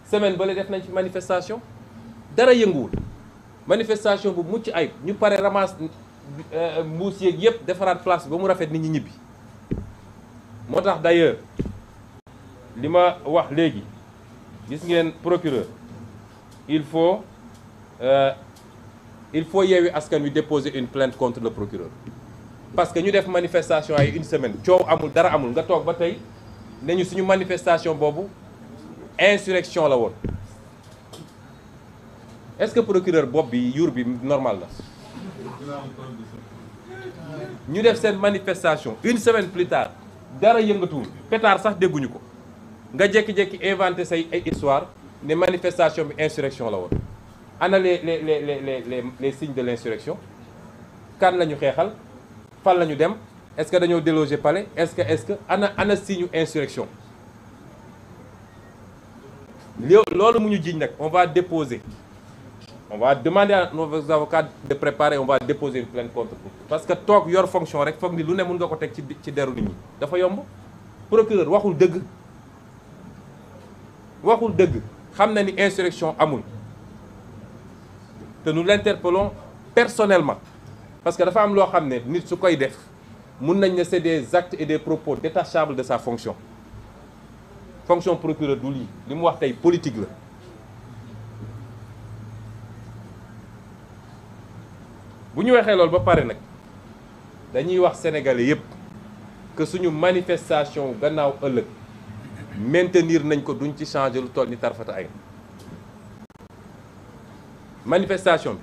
semaine ba la def nañ ci manifestation dara yënguwul manifestation bu mucc ayib ñu pare ramasse mbuus yeeg yëpp defaraat place ba mu rafet nit ñi ñibbi moo tax d'ailleurs li ma wax léegi gis ngeen procureur il faut Yewwi Askan Wi déposer une plainte contre le procureur parce que ñu def manifestation ay une semaine coow amul dara amul nga toog ba tey ne ñu suñu manifestation boobu insurrection la woon est-ce que procureur bopp bi yuur bi normal la ñu def seen manifestation une semaine plus tard dara yëngatuwul pétard sax dégguñu ko nga jékki-jékki inventé say ay histoire ne manifestation bi insurrection la woon ana les signes de l'insurrection kan la ñu xeexal fan la ñu dem est-ce que dañoo déloger palais est-ce que ana signe insurrection loolu mu ñu jiiñ nag on va demander à nos avocats de préparer on va déposer une plainte contre vous parce que toog yor fonction rek foog ni lu ne mën nga ko teg ci deru nit ñi dafa yomb procureur waxul dëgg xam na ni insurrection amul te nous l'interpellons personnellement parce que dafa am loo xam ne nit su koy def mun nañ ne c'est des actes et des propos détachables de sa fonction procureur du lii li mu wax tey politique la bu ñu waxee loolu ba pare nag dañuy wax sénégalais yépp que suñu manifestation gannaaw ëllëg maintenir nañ ko duñ ci changer lu toll ni tarfata ay manifestation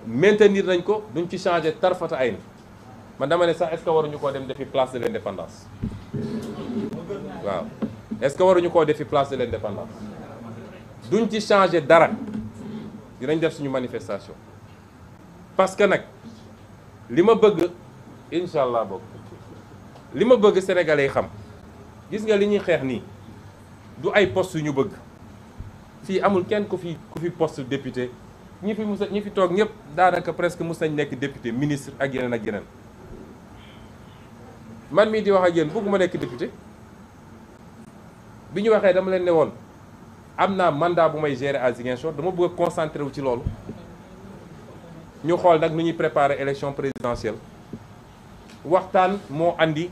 bi maintenir nañ ko duñ ci changer tarfata ay man dama ne sax est-ce que waruñu koo dem defi place de l'indépendance waaw est-ce que waruñu koo defi place de l'indépendance duñ ci changer dara dinañ def suñu manifestation parce que nag li ma bëgg incha allah bokk li ma bëgg sénégalais yi xam gis nga li ñuy xeex nii du ay poste yu ñu bëgg fii amul kenn ku fi poste député ñi fi toog ñëpp daanaka presque mus nañ nekk député ministre ak yeneen man mii di wax ak yéen bëgguma nekk député bi ñu waxee dama leen ne woon am naa mandat bu may gérer à Ziguinchor dama bëgg a concentré wu ci loolu ñu xool nag nu ñuy préparer élection présidentielle waxtaan moo andi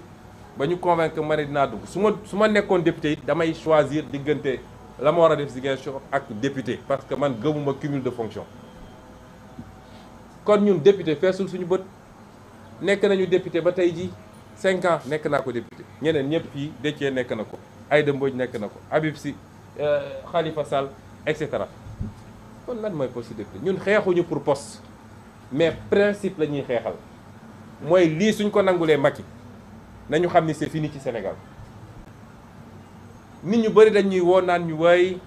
ba ñu convaincre ma ne dinaa dugg su ma nekkoon député it damay choisir diggante la ma war a def Ziguinchor ak député parce que man gëmuma cumul de fonction kon ñun député feesul suñu bët nekk nañu député ba tey ji 5 ans nekk naa ko député ñeneen ñëpp fii Déthié nekk na ko Aïda Mbodj nekk na ko Habib Sy Khalifa Sall et cetera kon lan mooy poste député ñun xeexuñu pour poste mais principe la ñuy xeexal mooy lii suñ ko nangulee Macky nañu xam ni c'est fini ci Sénégal nit ñu bari dañuy woo naan ñu way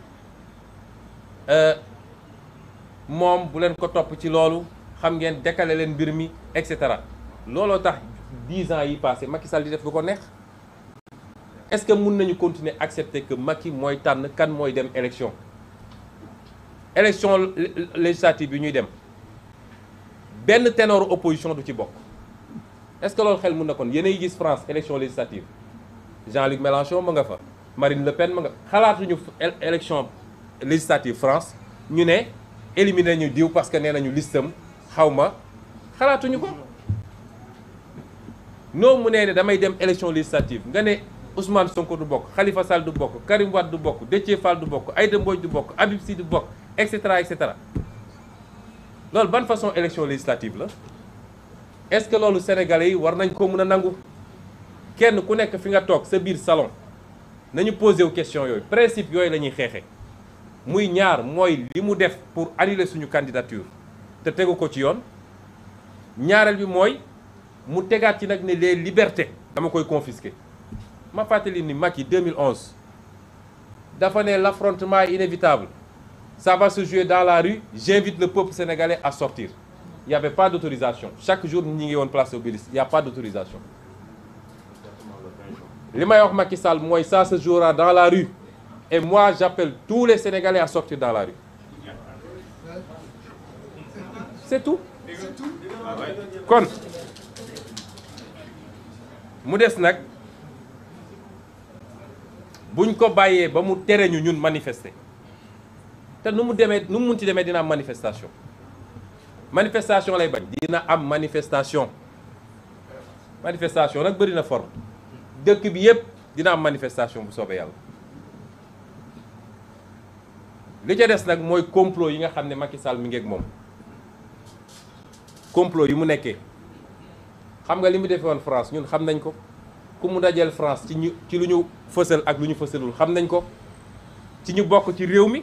moom bu leen ko topp ci loolu xam ngeen décaler leen mbir mi et cetera looloo tax 10 ans yi passé Macky Sall di def lu ko neex est-ce que mun nañu continuer accepter que Macky mooy tànn kan mooy dem élection législative bi ñuy dem benn ténor opposition du ci bokk est-ce que loolu xel mun na kon yéen a ngi gis France élection législative Jean-Luc Mélenchon ma nga fa Marine Le Pen ma nga xalaatuñu élection législative France ñu ne éliminer ñu diw parce que nee nañu listam xaw ma xalaatuñu ko. noo mu nee ne damay dem élection législative nga ne Ousmane Sonko du bokk Khalifa Sall du bokk Karim Wade du bokk Déthié Fall du bokk Aïda Mbodj du bokk Habib Sy du bokk et cetera et cetera loolu ban façon élection législative la est-ce que loolu sénégalais yi war nañ ko mën a nangu kenn ku nekk fi nga toog sa biir salon nañu posé wu question yooyu principe yooyu la ñuy xeexee muy ñaar mooy li mu def pour annuler suñu candidature te tegu ko ci yoon ñaareel bi mooy mu tegaat ci nag ne les libertés dama koy confisquer ma fàttali ni Macky 2011 dafa ne l'affrontement est inévitable ça va se jouer dans la rue j'invite le peuple sénégalais à sortir il n'y avait pas d'autorisation chaque jour ñi ngi woon place Obélisque il n'y a pas d'autorisation li may wax Macky Sall mooy ça se jouera dans la rue et moi j'appelle tous les Sénégalais à sortir dans la rue c'est tout kon mu des nag buñ ko bàyyee ba mu tere ñu ñun manifester te nu mu munti demee dina am manifestation lay bañ dina am manifestation nag bëri na forme dëkk bi yépp dina am manifestation bu soobee yàlla li ca des nag mooy complot yi nga xam ne Macky Sall mi ngi ak moom complot yi mu nekkee xam nga li mu defee woon France ñun xam nañ ko ku mu dajeel France ci lu ñu fësal ak lu ñu fësalul xam nañ ko ci ñu bokk ci réew mi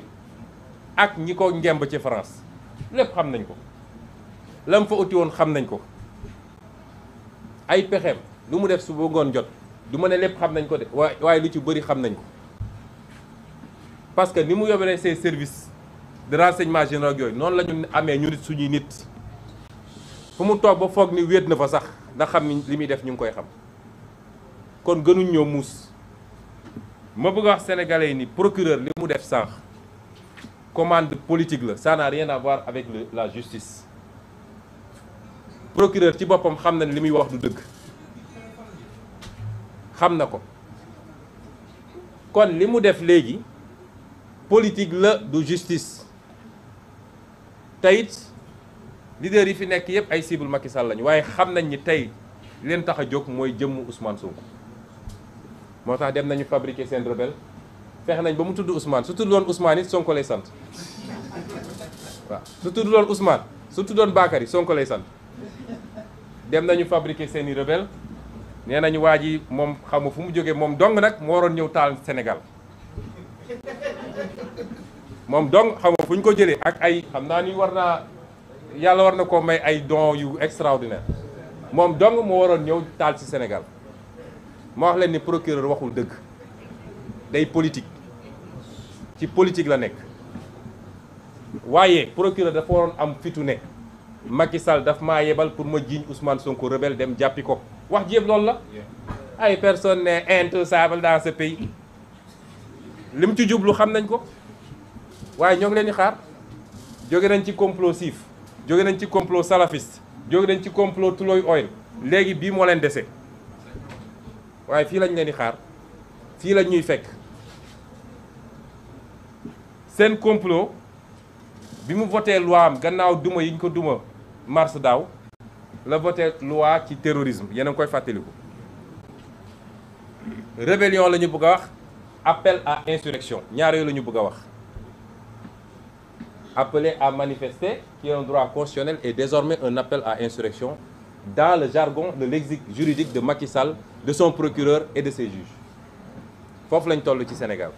ak ñi ko ngemb ci France lépp xam nañ ko lam fa uti woon xam nañ ko ay pexeem lu mu def su ba ngoon jot du ma ne lépp xam nañ ko de waaye lu ci bëri xam nañ ko parce que ni mu yóbbee ces services de renseignement généraux yooyu noonu la ñu amee ñu nit suñuy nit fu mu toog ba foog ni wéet na fa sax ndax xam ni li muy def ñu ngi koy xam kon gënuñ ñoo muus ma bëgg a wax sénégalais yi ni procureur li mu def sànq commande politique la ça n'a rien à voir avec la justice procureur ci boppam xam na ne li muy wax du dëgg xam na ko kon li mu def léegi politique la du justice te it leader yi fi nekk yépp ay cible Macky Sall lañu waaye xam nañ ni tey li leen tax a jóg mooy jëmm Ousmane Sonko moo tax dem nañu fabriquer seen rebelle fexe nañ ba mu tudd Ousmane su tudd loon Ousmane it Sonko lay sant waaw su tudd loon Ousmane su tuddoon Bakary Sonko lay sant dem nañu fabriquer seeni rebelle nee nañu waa ji moom xamu fu mu jógee moom dong nag moo waroon ñëw taal Sénégal moom dong xamu fu ñu ko jëlee ak ay xam naa ni yàlla war na koo may ay dons yu extraordinaire moom dong moo waroon ñëw taal ci Sénégal moo wax leen ni procureur waxul dëgg day politique ci politique la nekk waaye procureur dafa waroon am fitu ne Macky Sall daf maa yebal pour ma jiiñ Ousmane Sonko rebelle dem jàppi ko wax ji yëpp loolu la ay personne n'est intouchable dans ce pays li mu ci jublu xam nañ ko waaye ñoo ngi leen di xaar jóge nañ ci complot siif jóge nañ ci complot salafiste jóge nañ ci complot Tullow Oil léegi bii moo leen dese waaye fii lañ leen di xaar fii lañ ñuy fekk seen complot bi mu voté loi am gannaaw duma yi ñu ko duma mars daaw la voté loi ci terrorisme yéen a ngi koy fàttaliku rébellion la ñu bëgg a wax appel à insurrection ñaar yooyu la ñu bëgg a wax appeler à manifester qui est un droit constitutionnel est désormais un appel à insurrection dans le jargon de lexique juridique de Macky Sall, de son procureur et de ses juges foofu lañ toll ci Sénégal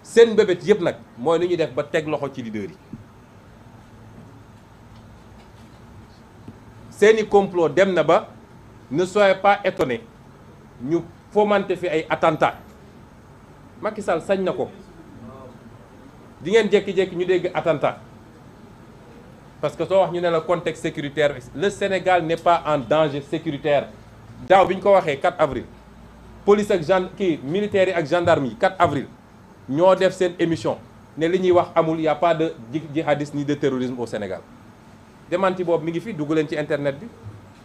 seen mbébét yëpp nag mooy lu ñuy def ba teg loxo ci leader yi seeni complot dem na ba ne soyez pas étonnés ñu fomenter fi ay attentats Macky Sall sañ na ko di ngeen jékki-jékki ñu dégg attentat parce que soo wax ñu ne la contexte sécuritaire le Sénégal n'est pas en danger sécuritaire daaw bi ñu ko waxee 4 avril police ak militaires yi ak gendarme yi 4 avril ñoo def seen émission ne li ñuy wax amul y a pas de djihadisme ni de terrorisme au Sénégal démenti boobu mi ngi fi dugg leen ci internet bi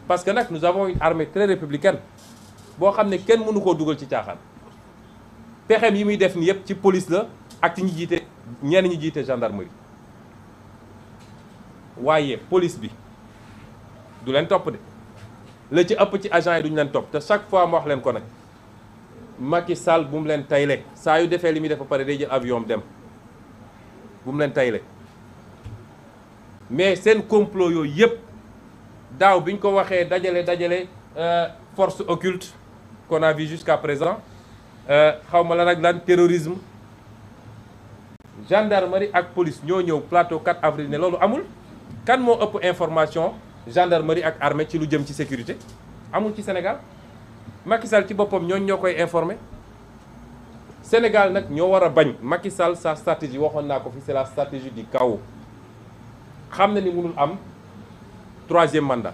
parce que nag nous avons une armée très républicaine boo xam ne kenn mënu koo dugal ci caaxaan pexem yi muy def ni yëpp ci police la ak ci ñi jiite ñenn ñi jiite gendarmerie waaye police bi du leen topp de la ci ëpp ci agent yi duñu leen topp te chaque fois ma wax leen ko nag Macky Sall bu mu leen tayle saa yu defee li muy def ba pare day jël avion dem bu mu leen tayle mais seen complot yooyu yëpp daaw bi ñu ko waxee dajale force occulte qu'on a vu jusqu'à présent xaw ma lan ak lan terrorisme gendarmerie ak police ñoo ñëw plateau 4 avril ne loolu amul kan moo ëpp information gendarmerie ak armée ci lu jëm ci sécurité amul ci Sénégal Macky Sall ci boppam ñoo koy informé Sénégal nag ñoo war a bañ Macky Sall sa stratégie waxoon naa ko fi c'est la stratégie du chaos xam na ni mënul am 3e mandat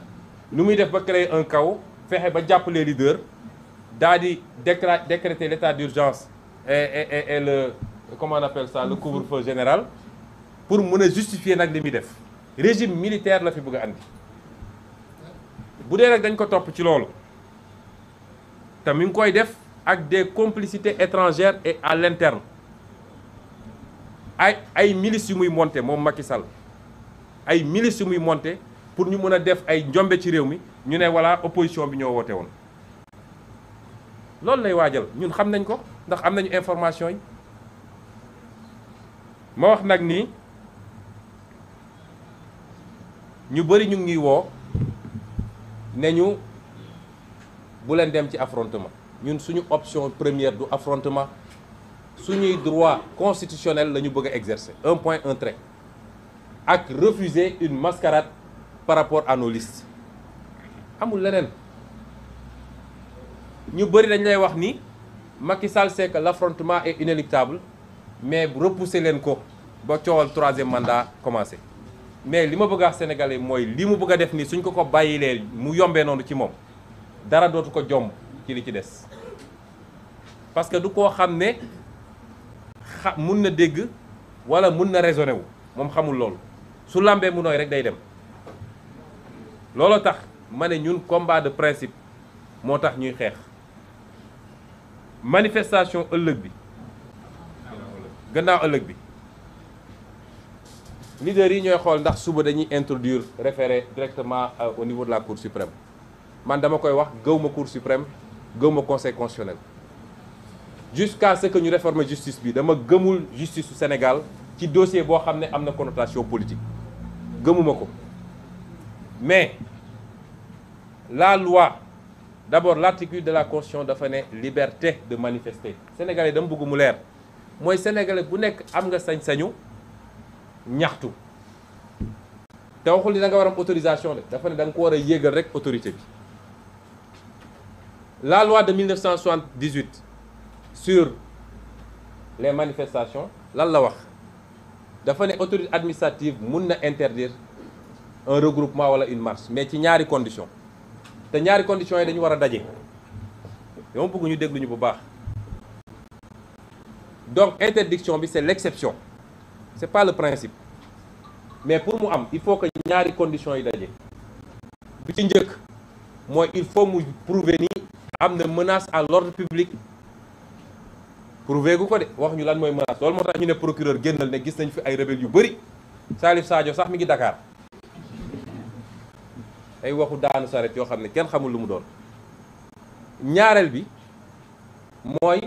lu muy def ba créer un chaos fexe ba jàpp les leaders daa di décréter l'état d'urgence et le comment on appelle ça le couvre-feu général pour mën a justifier nag li muy def régime militaire la fi bëgg a andi bu dee nag dañ ko topp ci loolu te mi ngi koy def ak des complicités étrangères et à l'interne ay milices yu muy monter moom Macky Sall ay milices yu muy monter pour ñu mën a def ay njombe ci réew mi ñu ne voilà opposition bi ñoo woote woon loolu lay waajal ñun xam nañ ko ndax am nañu information yi ma wax nag ni ñu bëri ñu ngi woo ne ñu bu leen dem ci affrontement ñun suñu option première du affrontement suñuy droit constitutionnel la ñu bëgg a exercer un point un trait ak refuser une mascarade par rapport à nos listes amul leneen ñu bëri dañ lay wax ni Macky Sall sait que l'affrontement est inéluctable mais repousser leen ko ba coowal 3e mandat commencé mais li ma bëgg a wax sénégalais mooy li mu bëgg a def nii suñ ko bàyyilee mu yombee noonu ci moom dara dootu ko jomb ci li ci des parce que du koo xam ne mun na dégg wala mun na raisonner wu moom xamul loolu su lambee mu nooy rek day dem looloo tax ma ne ñun combat de principe moo tax ñuy xeex manifestation ëllëg bi gannaaw ëllëg bi leaders yi ñooy xool ndax suba dañuy introduire référé directement au niveau de la Cour suprême man dama koy wax gëwma Cour suprême gëwma conseil constitutionnel jusqu'à ce que ñu réformer justice bi dama gëmul justice su Sénégal ci dossier boo xam ne am na connotation politique gëmuma ko mais la loi d'abord l'article de la Constitution dafa ne liberté de manifester sénégalais dama bëgg mu leer mooy sénégalais bu nekk am nga sañ-sañu ñaxtu te waxul ni da nga war am autorisation de dafa ne da nga ko war a yéegal rek autorité bi la loi de 1978 sur les manifestations lan la wax dafa ne autorité administrative mun na interdire un regroupement wala une marche mais ci ñaari conditions te ñaari conditions yi dañu war a daje dama bëgg ñu déglu ñu bu baax donc interdiction bi c'est l'exception c'est pas le principe mais pour mu am il faut que ñaari conditions yi daje bi ci njëkk mooy il faut mu prouver ni am na menace à l'ordre public prouver gu ko de wax ñu lan mooy menace loolu moo tax ñu ne procureur génnal ne gis nañ fi ay rebelles yu bëri Salif Sadio sax mi ngi Dakar ay waxu daanu saret yoo xam ne kenn xamul lu mu doon ñaareel bi mooy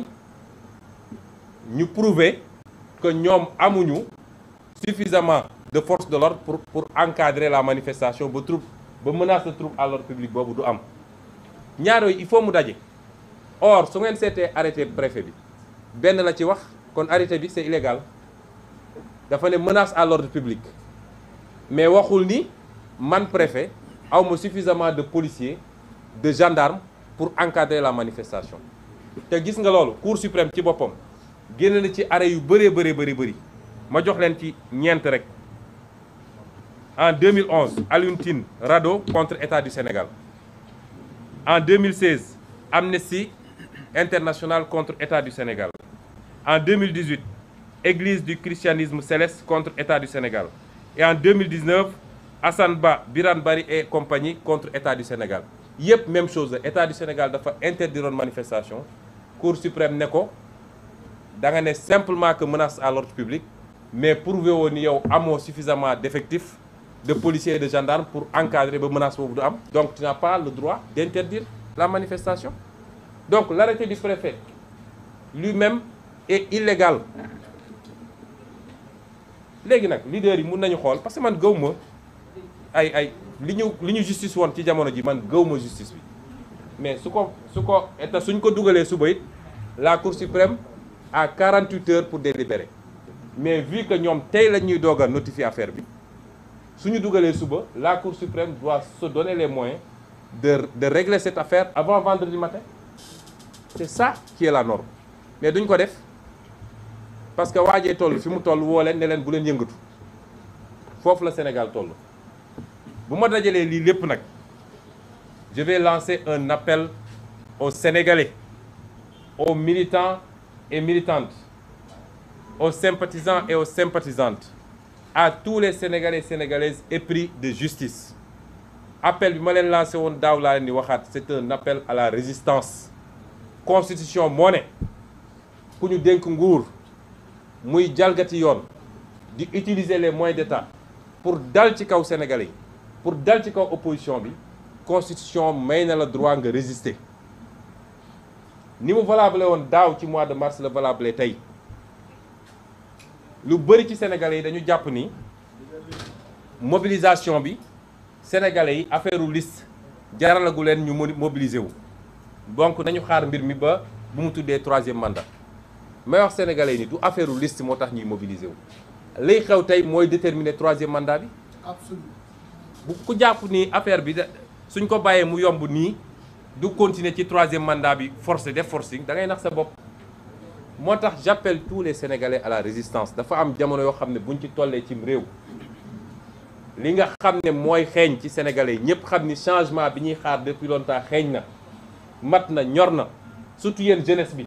ñu prouver que ñoom amuñu suffisamment de force de l'ordre pour encadrer la manifestation ba menace de trouble à l'ordre public boobu du am ñaar yooyu il faut mu daje or su ngeen seetee arrêté préfet bi benn la ci wax kon arrêté bi c'est illégal dafa ne menace à l'ordre public mais waxul ni man préfet awma suffisamment de policiers de gendarmes pour encadrer la manifestation te gis nga loolu Cour suprême ci boppam génn na ci arrêt yu bëri ma jox leen ci ñeent rek en 2011 Alioune Tine Rado contre État du Sénégal en 2016 Amnesty International contre État du Sénégal en 2018 Église du christianisme céleste contre État du Sénégal et en 2019 Assane Ba, Birane Bari et compagnie contre État du Sénégal yëpp même chose la État du Sénégal dafa interdiroon manifestation Cour suprême ne ko da nga ne simplement que menace à l'ordre public mais prouvé woon ni yow amoo suffisamment d'effectifs de policiers et de gendarmes pour encadrer ba menace boobu du am donc tu n'as pas le droit d'interdire la manifestation donc l'arrêté du préfet lui-même est illégal léegi nag leader yi mun nañu xool parce que man gëw ma ay li ñu justice woon ci jamono ji man gëw ma justice bi mais su ko état suñ ko dugalee suba it la Cour suprême a 48 heures pour délibérer mais vu que ñoom tey la ñuy doog a notifier affaire bi suñu dugalee suba la Cour suprême doit se donner les moyens de régler cette affaire avant vendredi matin c'est ça qui est la norme mais duñ ko def parce que waajee toll fi mu toll woo leen ne leen bu leen yëngatu foofu la Sénégal toll bu ma dajalee lii lépp nag je vais lancer un appel aux Sénégalais aux militants et militantes aux sympathisants et aux sympathisantes à tous les Sénégalais et Sénégalaises épris de justice appel bi ma leen lancé woon daaw laa leen di waxaat c'est un appel à la résistance constitution moo ne ku ñu dénk nguur muy jalgati yoon di utiliser les moyens d'État pour dal ci kaw Sénégalais yi pour dal ci kaw opposition bi constitution may na la droit nga résister ni mu valable woon daaw ci mois de mars la valable tey lu bëri ci Sénégalais yi dañu jàpp ni mobilisation bi Sénégalais yi affaire u liste jaralagu leen ñu mobiliser wu donc nañu xaar mbir mi ba bu mu tuddee troisième mandat may wax Sénégalais yi ni du affaire u liste moo tax ñuy mobiliser wu liy xew tey mooy déterminer troisième mandat bi bu ku jàpp ni affaire bi suñ ko bàyyee mu yomb nii du continuer ci troisième mandat bi forcé def forcing da ngay nax sa bopp moo tax j'appelle tous les Sénégalais à la résistance dafa am jamono yoo xam ne buñ ci tollee cim réew li nga xam ne mooy xeeñ ci Sénégalais yi ñëpp xam ni changement bi ñuy xaar depuis longtemps xeeñ na mat na ñor na surtout yéen jeunesse bi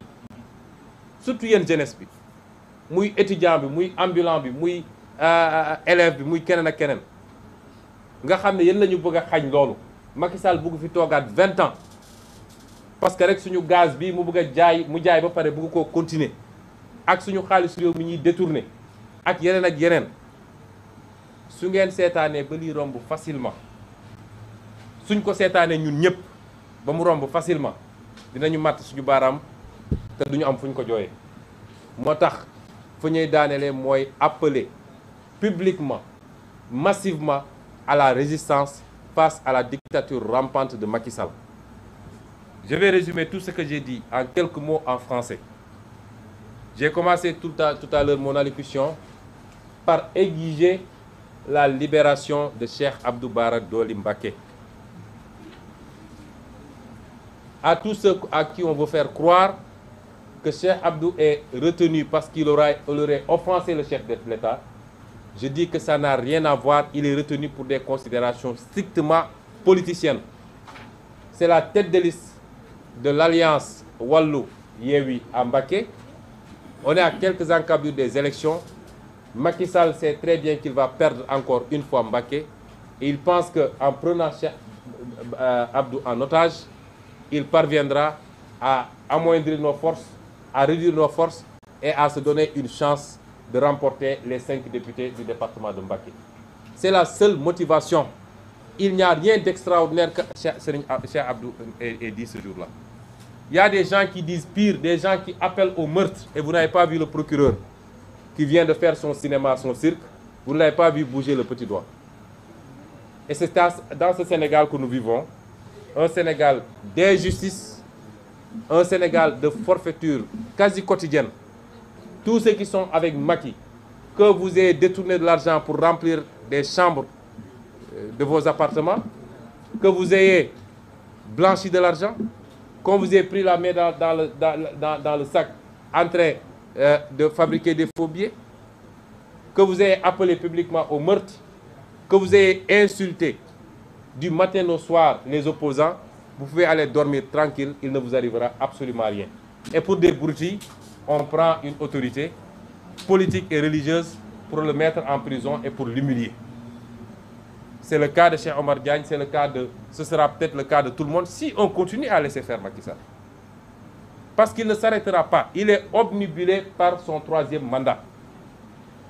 muy étudiant bi muy ambulant bi muy élève bi muy keneen ak keneen nga xam ne yéen la ñu bëgg a xañ loolu Macky Sall bëgg fi toogaat 20 ans parce que rek suñu gaz bi mu bëgg a jaay mu jaay ba pare bëgg koo continuer ak suñu xaalis réew mi ñuy détourner ak yeneen su ngeen seetaanee ba lii romb facilement suñ ko seetaanee ñun ñëpp ba mu romb facilement dinañu màtt suñu baaraam te duñu am fu ñu ko jooyee moo tax fu ñuy daanelee mooy appeler publiquement massivement à la résistance face à la dictature rampante de Macky Sall. Je vais résumer tout ce que j'ai dit en quelques mots en français. J'ai commencé tout à l'heure mon allocution par exiger la libération de Cheikh Abdou Bara Dolly Mbacké. À tous ceux à qui on veut faire croire que Cheikh Abdou est retenu parce qu'il aurait offensé le chef de l'État, je dis que ça n'a rien à voir, il est retenu pour des considérations strictement politiciennes. C'est la tête de liste de l'alliance Wallu Yewwi à Mbacké. On est à quelques encablures des élections. Macky Sall sait très bien qu'il va perdre encore une fois Mbacké. Et il pense qu'en prenant Cheikh Abdou en otage, il parviendra à amoindrir nos forces, à réduire nos forces et à se donner une chance de remporter les 5 députés du département de Mbacké. C'est la seule motivation. Il n'y a rien d'extraordinaire que Cheikh Abdou ait dit ce jour-là. Il y a des gens qui disent pire, des gens qui appellent au meurtre. Et vous n'avez pas vu le procureur qui vient de faire son cinéma, son cirque. Vous ne l'avez pas vu bouger le petit doigt. Et c'est dans ce Sénégal que nous vivons. Un Sénégal d'injustice, un Sénégal de forfaiture quasi quotidienne. Tous ceux qui sont avec Macky, que vous ayez détourné de l'argent pour remplir des chambres de vos appartements, que vous ayez blanchi de l'argent, qu'on vous ait pris la main dans le sac en train de fabriquer des faux billets, que vous ayez appelé publiquement au meurtre, que vous ayez insulté du matin au soir les opposants, vous pouvez aller dormir tranquille, il ne vous arrivera absolument rien. Et pour des broutilles, on prend une autorité politique et religieuse pour le mettre en prison et pour l'humilier. c'est le cas de Cheikh Omar Diagne, ce sera peut-être le cas de tout le monde si on continue à laisser faire Macky Sall. Parce qu'il ne s'arrêtera pas. Il est obnubilé par son 3e mandat.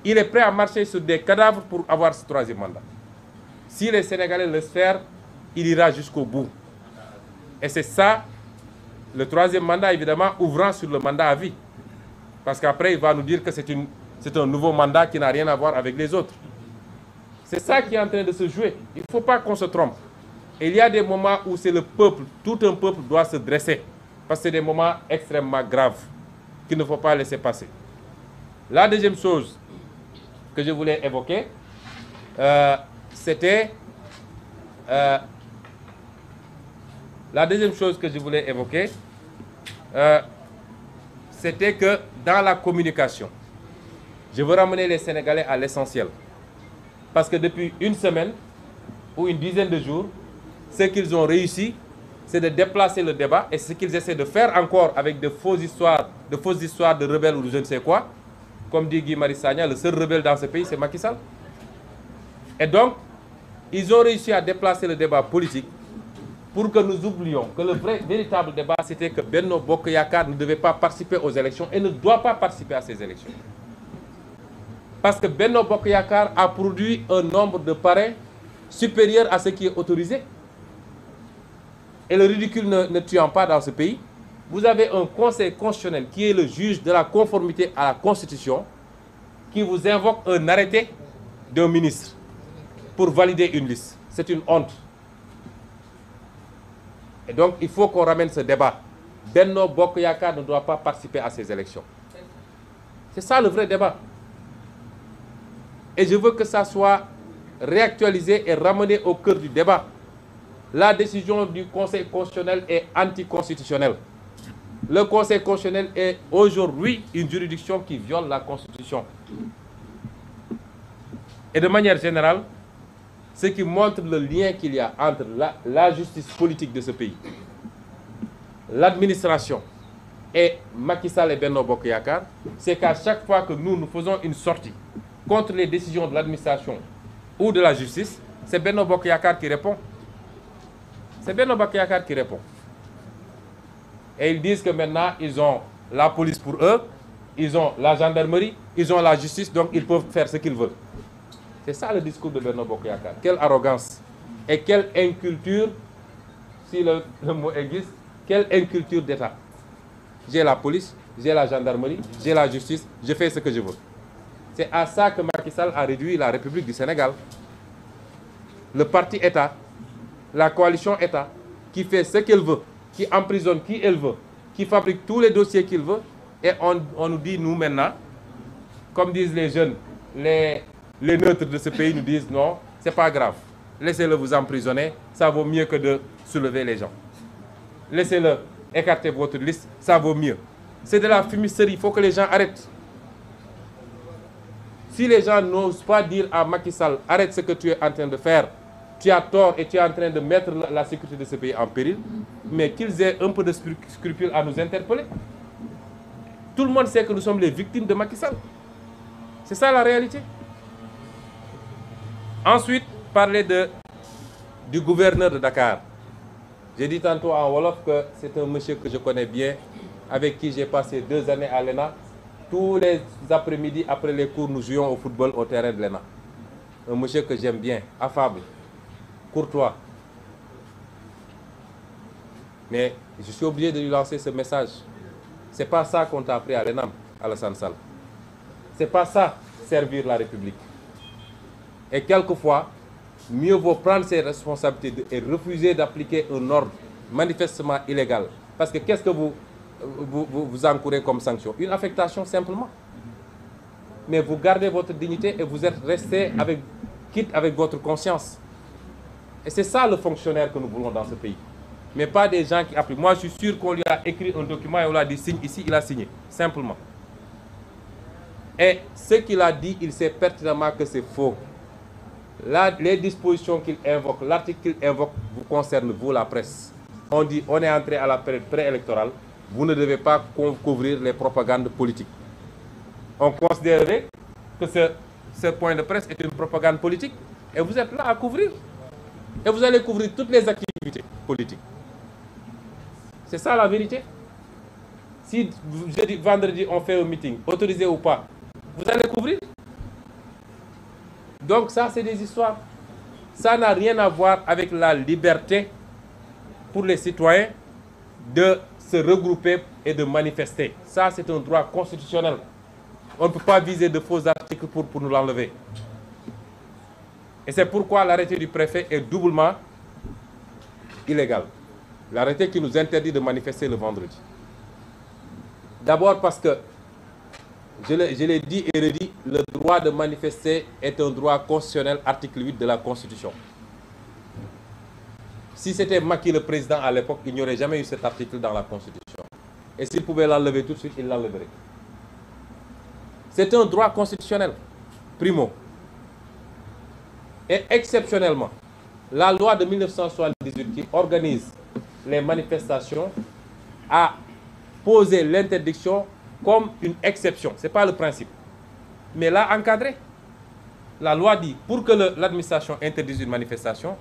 Il est prêt à marcher sur des cadavres pour avoir ce 3e mandat. Si les Sénégalais le faire, il ira jusqu'au bout. Et c'est ça, le 3e mandat, évidemment, ouvrant sur le mandat à vie. Parce qu'après, il va nous dire que c'est un nouveau mandat qui n'a rien à voir avec les autres. C'est ça qui est en train de se jouer. Il ne faut pas qu'on se trompe. Et il y a des moments où c'est le peuple, tout un peuple doit se dresser. Parce que c'est des moments extrêmement graves qu'il ne faut pas laisser passer. La deuxième chose que je voulais évoquer, c'était que dans la communication, je veux ramener les Sénégalais à l'essentiel. Parce que depuis une semaine ou une dizaine de jours, ce qu'ils ont réussi, c'est de déplacer le débat, et ce qu'ils essaient de faire encore avec de fausses histoires de rebelles ou de je ne sais quoi. Comme dit Guy Marius Sagna, le seul rebelle dans ce pays, c'est Macky Sall. Et donc, ils ont réussi à déplacer le débat politique pour que nous oublions que le véritable débat, c'était que Benno Bokk Yakaar ne devait pas participer aux élections et ne doit pas participer à ces élections. Parce que Benno Bokk Yakaar a produit un nombre de parrains supérieur à ce qui est autorisé. Et le ridicule ne tuant pas dans ce pays, vous avez un conseil constitutionnel qui est le juge de la conformité à la Constitution, qui vous invoque un arrêté d'un ministre pour valider une liste. C'est une honte. Et donc, il faut qu'on ramène ce débat. Benno Bokk Yakaar ne doit pas participer à ces élections. C'est ça le vrai débat. Et je veux que ça soit réactualisé et ramené au cœur du débat. La décision du Conseil constitutionnel est anticonstitutionnelle. Le Conseil constitutionnel est aujourd'hui une juridiction qui viole la Constitution. Et de manière générale, ce qui montre le lien qu'il y a entre la justice politique de ce pays, l'administration et Macky Sall et Benno Bokk Yakaar, c'est qu'à chaque fois que nous faisons une sortie contre les décisions de l'administration ou de la justice, c'est Benno Bokk Yakaar qui répond. C'est Benno Bokk Yakaar qui répond. Et ils disent que maintenant, ils ont la police pour eux, ils ont la gendarmerie, ils ont la justice, donc ils peuvent faire ce qu'ils veulent. C'est ça le discours de Benno Bokk Yakaar. Quelle arrogance et quelle inculture, si le mot existe, quelle inculture d'État. J'ai la police, j'ai la gendarmerie, j'ai la justice, je fais ce que je veux. C'est à ça que Macky Sall a réduit la République du Sénégal. Le parti État, la coalition État, qui fait ce qu'elle veut, qui emprisonne qui elle veut, qui fabrique tous les dossiers qu'il veut, et on nous dit, nous maintenant, comme disent les jeunes, les neutres de ce pays nous disent non, c'est pas grave. Laissez-le vous emprisonner, ça vaut mieux que de soulever les gens. Laissez-le écarter votre liste, ça vaut mieux. C'est de la fumisterie, il faut que les gens arrêtent. Si les gens n'osent pas dire à Macky Sall, arrête ce que tu es en train de faire, tu as tort et tu es en train de mettre la sécurité de ce pays en péril, mais qu'ils aient un peu de scrupule à nous interpeller. Tout le monde sait que nous sommes les victimes de Macky Sall. C'est ça la réalité. Ensuite, parler du gouverneur de Dakar. J'ai dit tantôt en Wolof que c'est un monsieur que je connais bien, avec qui j'ai passé 2 années à l'ENA. Tous les après-midi, après les cours, nous jouions au football au terrain de l'ENA. Un monsieur que j'aime bien, affable, courtois. Mais je suis obligé de lui lancer ce message. C'est pas ça qu'on t'a appris à l'ENAM, Alassane Sall. C'est pas ça, servir la République. Et quelquefois, mieux vaut prendre ses responsabilités et refuser d'appliquer un ordre manifestement illégal. Parce que qu'est-ce que vous encourez comme sanction? Une affectation simplement. Mais vous gardez votre dignité et vous êtes resté quitte avec votre conscience. Et c'est ça le fonctionnaire que nous voulons dans ce pays. Mais pas des gens qui appliquent. Moi, je suis sûr qu'on lui a écrit un document et on lui a dit signe ici, il a signé. Simplement. Et ce qu'il a dit, il sait pertinemment que c'est faux. Les dispositions qu'il invoque, l'article qu'il invoque, vous concerne, vous, la presse. On dit, on est entré à la période préélectorale, vous ne devez pas couvrir les propagandes politiques. On considérerait que ce point de presse est une propagande politique. Et vous êtes là à couvrir. Et vous allez couvrir toutes les activités politiques. C'est ça la vérité. Si jeudi, vendredi, on fait un meeting, autorisé ou pas, vous allez couvrir. Donc ça, c'est des histoires. Ça n'a rien à voir avec la liberté pour les citoyens de se regrouper et de manifester. Ça, c'est un droit constitutionnel. On ne peut pas viser de faux articles pour nous l'enlever. Et c'est pourquoi l'arrêté du préfet est doublement illégal. L'arrêté qui nous interdit de manifester le vendredi. D'abord parce que, je l'ai dit et redit, le droit de manifester est un droit constitutionnel, article 8 de la Constitution. Si c'était Macky le président à l'époque, il n'y aurait jamais eu cet article dans la Constitution. Et s'il pouvait l'enlever tout de suite, il l'enleverait. C'est un droit constitutionnel, primo. Et exceptionnellement, la loi de 1978 qui organise les manifestations a posé l'interdiction comme une exception. Ce n'est pas le principe. Mais l'a encadré. La loi dit, pour que l'administration interdise une manifestation,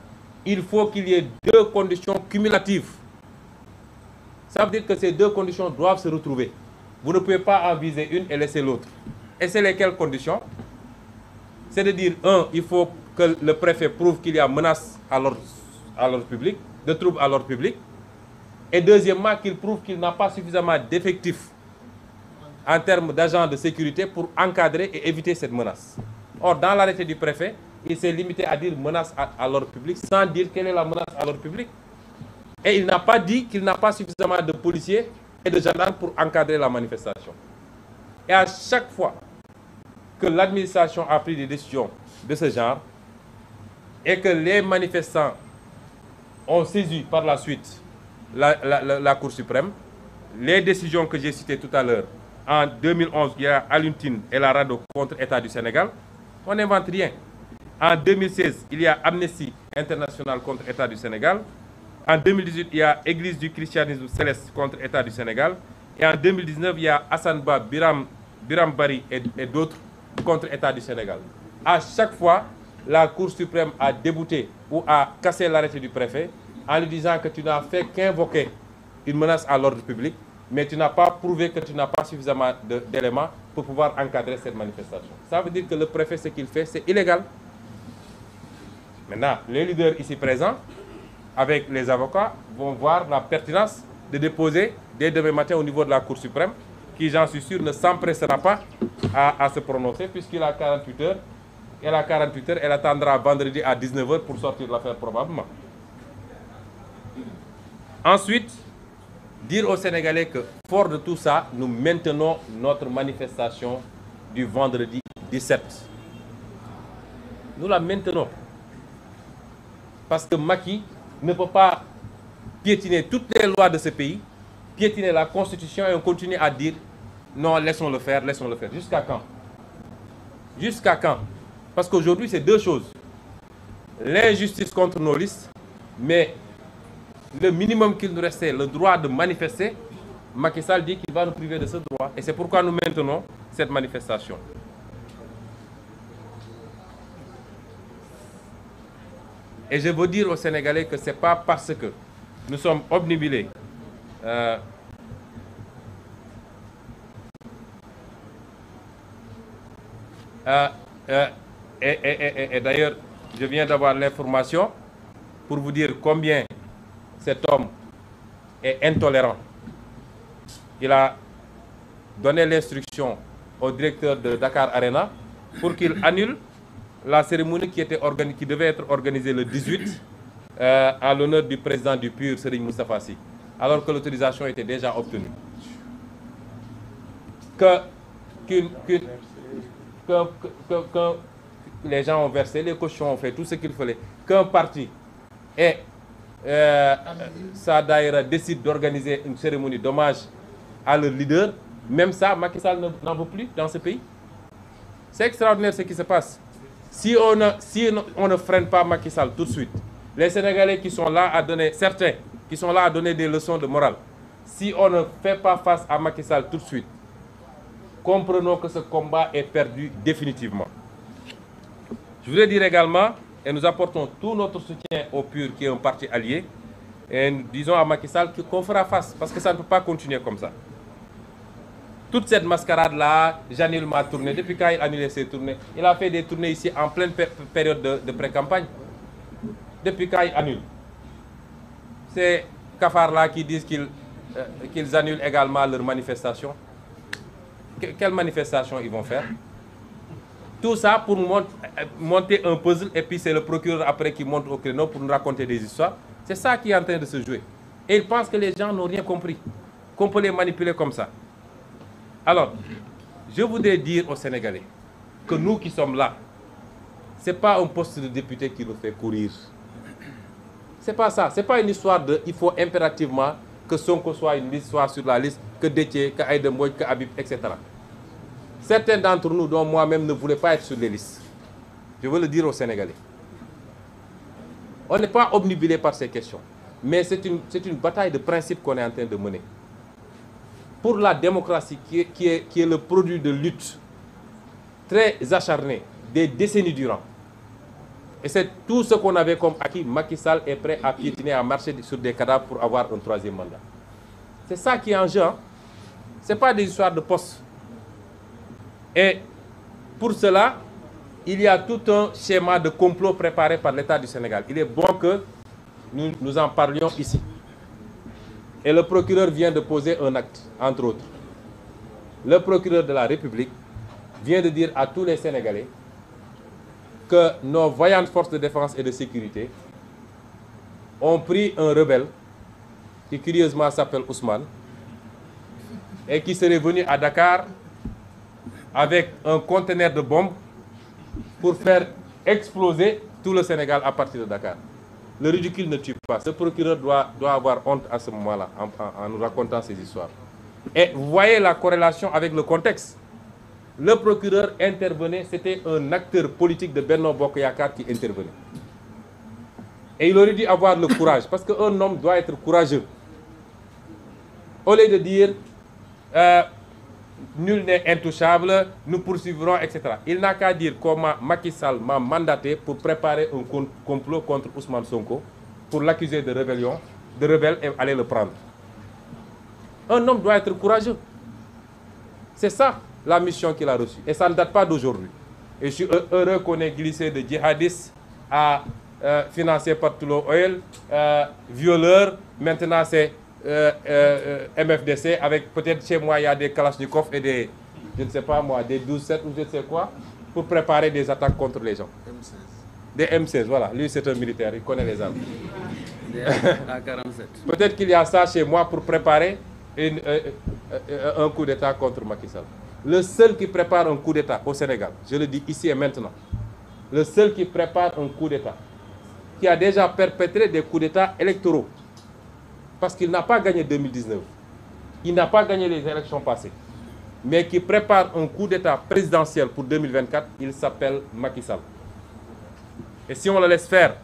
il faut qu'il y ait deux conditions cumulatives. Ça veut dire que ces deux conditions doivent se retrouver. Vous ne pouvez pas en viser une et laisser l'autre. Et c'est lesquelles conditions? C'est de dire, un, il faut que le préfet prouve qu'il y a menace à l'ordre public, de troubles à l'ordre public. Et deuxièmement, qu'il prouve qu'il n'a pas suffisamment d'effectifs en termes d'agents de sécurité pour encadrer et éviter cette menace. Or, dans l'arrêté du préfet, il s'est limité à dire menace à l'ordre public sans dire quelle est la menace à l'ordre public. Et il n'a pas dit qu'il n'a pas suffisamment de policiers et de gendarmes pour encadrer la manifestation. Et à chaque fois que l'administration a pris des décisions de ce genre et que les manifestants ont saisi par la suite la Cour suprême, les décisions que j'ai citées tout à l'heure, en 2011, il y a Aluntine et la RADDHO contre l'État du Sénégal, on n'invente rien. En 2016, il y a Amnesty International contre l'État du Sénégal. En 2018, il y a Église du christianisme céleste contre l'État du Sénégal. Et en 2019, il y a Hassan Ba, Biram Bari et d'autres contre l'État du Sénégal. À chaque fois, la Cour suprême a débouté ou a cassé l'arrêté du préfet en lui disant que tu n'as fait qu'invoquer une menace à l'ordre public, mais tu n'as pas prouvé que tu n'as pas suffisamment d'éléments pour pouvoir encadrer cette manifestation. Ça veut dire que le préfet, ce qu'il fait, c'est illégal. Maintenant, les leaders ici présents, avec les avocats, vont voir la pertinence de déposer dès demain matin au niveau de la Cour suprême, qui, j'en suis sûr, ne s'empressera pas à se prononcer, puisqu'il a 48 heures. Elle a 48 heures, elle attendra vendredi à 19 h pour sortir de l'affaire probablement. Ensuite, dire aux Sénégalais que, fort de tout ça, nous maintenons notre manifestation du vendredi 17. Nous la maintenons. Parce que Macky ne peut pas piétiner toutes les lois de ce pays, piétiner la Constitution et on continue à dire non, laissons-le faire, laissons-le faire. Jusqu'à quand? Jusqu'à quand? Parce qu'aujourd'hui, c'est deux choses. L'injustice contre nos listes, mais le minimum qu'il nous restait, le droit de manifester, Macky Sall dit qu'il va nous priver de ce droit. Et c'est pourquoi nous maintenons cette manifestation. Et je veux dire aux Sénégalais que ce n'est pas parce que nous sommes obnubilés et d'ailleurs, je viens d'avoir l'information pour vous dire combien cet homme est intolérant. Il a donné l'instruction au directeur de Dakar Arena pour qu'il annule la cérémonie qui devait être organisée le 18 à l'honneur du président du PUR, Serigne Moustapha Sy, alors que l'autorisation était déjà obtenue. Que les gens ont versé, les cautions ont fait tout ce qu'il fallait, qu'un parti et ça d'ailleurs décide d'organiser une cérémonie d'hommage à leur leader, même ça, Macky Sall n'en veut plus dans ce pays. C'est extraordinaire ce qui se passe. Si on ne freine pas Macky Sall tout de suite, les Sénégalais qui sont là à donner, certains qui sont là à donner des leçons de morale, si on ne fait pas face à Macky Sall tout de suite, comprenons que ce combat est perdu définitivement. Je voudrais dire également et nous apportons tout notre soutien au PUR, qui est un parti allié, et nous disons à Macky Sall qu'on fera face, parce que ça ne peut pas continuer comme ça. Toute cette mascarade-là, j'annule ma tournée. Depuis quand il a annulé ses tournées? Il a fait des tournées ici en pleine période de pré-campagne. Depuis quand il annule? Ces cafards-là qui disent qu'ils annulent également leurs manifestations. Quelles manifestations ils vont faire? Tout ça pour monter un puzzle, et puis c'est le procureur après qui monte au créneau pour nous raconter des histoires. C'est ça qui est en train de se jouer. Et ils pensent que les gens n'ont rien compris, qu'on peut les manipuler comme ça. Alors, je voudrais dire aux Sénégalais que nous qui sommes là, ce n'est pas un poste de député qui nous fait courir. C'est pas ça. C'est pas une histoire de il faut impérativement que Sonko soit une liste, soit sur la liste, que Déthié, que Aïda Mbodj, que Habib, etc. Certains d'entre nous, dont moi-même, ne voulaient pas être sur les listes. Je veux le dire aux Sénégalais. On n'est pas obnubilé par ces questions. Mais c'est une bataille de principe qu'on est en train de mener. Pour la démocratie qui est le produit de luttes très acharnées, des décennies durant. Et c'est tout ce qu'on avait comme acquis. Macky Sall est prêt à piétiner, à marcher sur des cadavres pour avoir un troisième mandat. C'est ça qui est en jeu. Hein? Ce n'est pas des histoires de poste. Et pour cela, il y a tout un schéma de complot préparé par l'État du Sénégal. Il est bon que nous en parlions ici. Et le procureur vient de poser un acte, entre autres. Le procureur de la République vient de dire à tous les Sénégalais que nos vaillantes forces de défense et de sécurité ont pris un rebelle qui curieusement s'appelle Ousmane et qui serait venu à Dakar avec un conteneur de bombes pour faire exploser tout le Sénégal à partir de Dakar. Le ridicule ne tue pas. Ce procureur doit avoir honte à ce moment-là en nous racontant ces histoires. Et vous voyez la corrélation avec le contexte. Le procureur intervenait, c'était un acteur politique de Benno Bokk Yakaar qui intervenait. Et il aurait dû avoir le courage, parce qu'un homme doit être courageux. Au lieu de dire nul n'est intouchable, nous poursuivrons, etc. Il n'a qu'à dire comment Macky Sall m'a mandaté pour préparer un complot contre Ousmane Sonko, pour l'accuser de rébellion, de rebelle et aller le prendre. Un homme doit être courageux. C'est ça la mission qu'il a reçue. Et ça ne date pas d'aujourd'hui. Et je suis heureux qu'on ait glissé de djihadistes à financé par Tullow Oil, violeurs, maintenant c'est MFDC, avec peut-être chez moi il y a des Kalachnikov et des, je ne sais pas moi, des 12-7 ou je ne sais quoi, pour préparer des attaques contre les gens. M16. Des M16, voilà. Lui c'est un militaire, il connaît les armes. Des AK-47. Peut-être qu'il y a ça chez moi pour préparer un coup d'État contre Macky Sall. Le seul qui prépare un coup d'État au Sénégal, je le dis ici et maintenant, le seul qui prépare un coup d'État, qui a déjà perpétré des coups d'État électoraux, parce qu'il n'a pas gagné 2019, il n'a pas gagné les élections passées, mais qui prépare un coup d'État présidentiel pour 2024, il s'appelle Macky Sall. Et si on le laisse faire,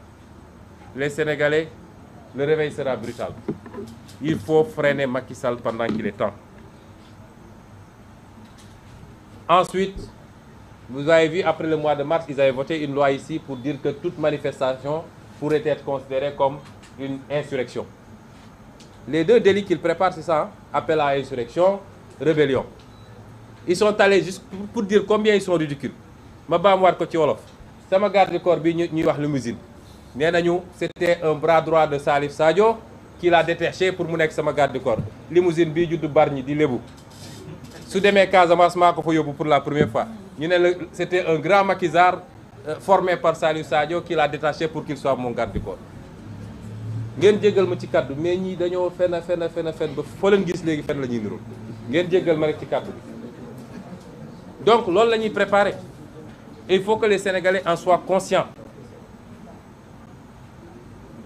les Sénégalais, le réveil sera brutal. Il faut freiner Macky Sall pendant qu'il est temps. Ensuite, vous avez vu, après le mois de mars, ils avaient voté une loi ici pour dire que toute manifestation pourrait être considérée comme une insurrection. Les deux délits qu'ils préparent, c'est ça, hein? Appel à insurrection, rébellion. Ils sont allés juste pour dire combien ils sont ridicules. Ma bamouar ko ci wolof. Sama garde du corps bi ñuy wax limousine. Nee nañu c'était un bras droit de Salif Sadio qui l'a détaché pour mu nekk sama garde du corps. Limousine bi juddu Bargny di Lebu. Su demee Casamance maa ko fa yóbbu pour la première fois. C'était un grand maquisard formé par Salif Sadio qui l'a détaché pour qu'il soit mon garde du corps. Ngeen jéggal ma ci kaddu mais ñii dañoo fen ba foo leen gis léegi fen la ñuy niru. Ngeen jéggal ma rek ci kaddu bi. Donc loolu la ñuy préparer. Et il faut que les Sénégalais en soient conscients.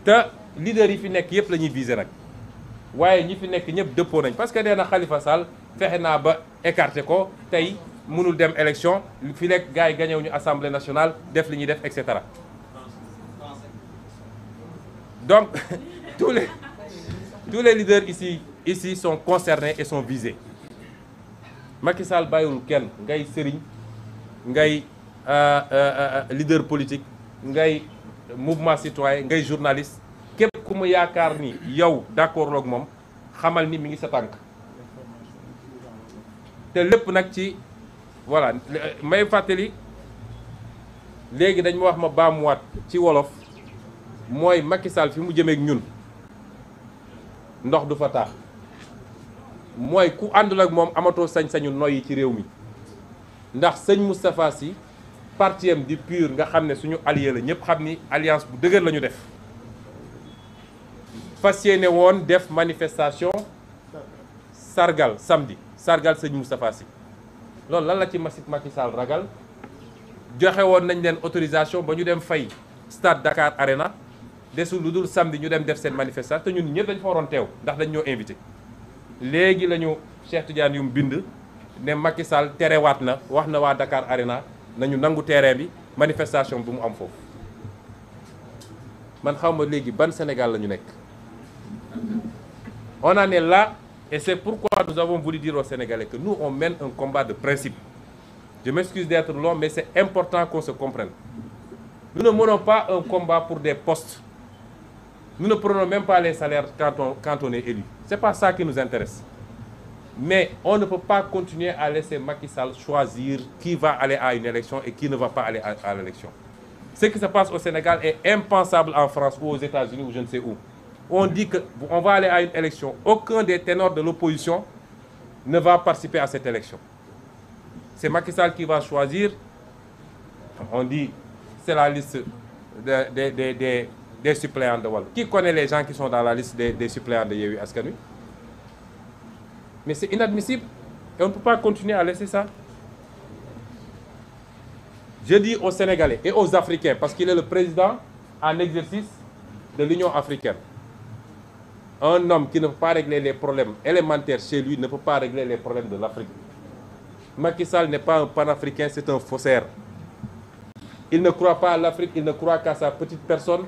Te leader yi fi nekk yëpp la ñuy viser nag. waaye ñi fi nekk ñëpp dëppoo nañ parce que nee na Khalifa Sall fexe naa ba écarté ko tey mënul dem élection fi lekk gars yi gañewuñu assemblée nationale def li ñuy def et cetera. Donc tous les leaders ici sont concernés et sont visés. Macky Sall bàyyiwul kenn ngay sëriñ ngay leader politique ngay mouvement citoyen ngay journaliste képp ku mu yaakaar ni yow d'accord ak moom xamal ni mi ngi sa tànk te lépp nag ci voilà may fàttali léegi dañ ma wax ma baamuwaat ci wolof mooy Macky Sall fi mu jëmeek ñun ndox du fa taa mooy ku àndul ak moom amatoo sañ-sañu noyyi ci réew mi ndax sëñ Moustapha Sy partiem di PUR nga xam ne suñu allié la ñëpp xam ni alliance bu dëgër la ñu def fas yéene woon def manifestation sargal samedi sargal sëñ Moustapha Sy loolu lan la ci Macky Sall ragal joxe woon nañ leen autorisation ba ñu dem fay stade Dakar Arena desul lu dul samedi ñu dem def seen manifestation te ñun ñëpp dañ fa waroon teew ndax dañ ñoo invité léegi la ñu Cheikh Tidiane yu mu bind ne Macky Sall terewaat na wax na waa Dakar Arena nañu nangu terrain bi manifestation bi mu am foofu man xaw ma léegi ban Sénégal la ñu nekk on en est là et c'est pourquoi nous avons voulu dire aux Sénégalais que nous on mène un combat de principe. Je m'excuse d'être long mais c'est important qu'on se comprenne. Nous ne menons pas un combat pour des postes. Nous ne prenons même pas les salaires quand on est élu. C'est pas ça qui nous intéresse. Mais on ne peut pas continuer à laisser Macky Sall choisir qui va aller à une élection et qui ne va pas aller à l'élection. Ce qui se passe au Sénégal est impensable en France ou aux États-Unis ou je ne sais où. On dit qu'on va aller à une élection. Aucun des ténors de l'opposition ne va participer à cette élection. C'est Macky Sall qui va choisir. On dit c'est la liste des suppléants de Wallu. Qui connaît les gens qui sont dans la liste des suppléants de Yewwi Askan Wi? Mais c'est inadmissible et on ne peut pas continuer à laisser ça. Je dis aux Sénégalais et aux Africains, parce qu'il est le président en exercice de l'Union africaine. Un homme qui ne peut pas régler les problèmes élémentaires chez lui ne peut pas régler les problèmes de l'Afrique. Macky Sall n'est pas un panafricain, c'est un faussaire. Il ne croit pas à l'Afrique, il ne croit qu'à sa petite personne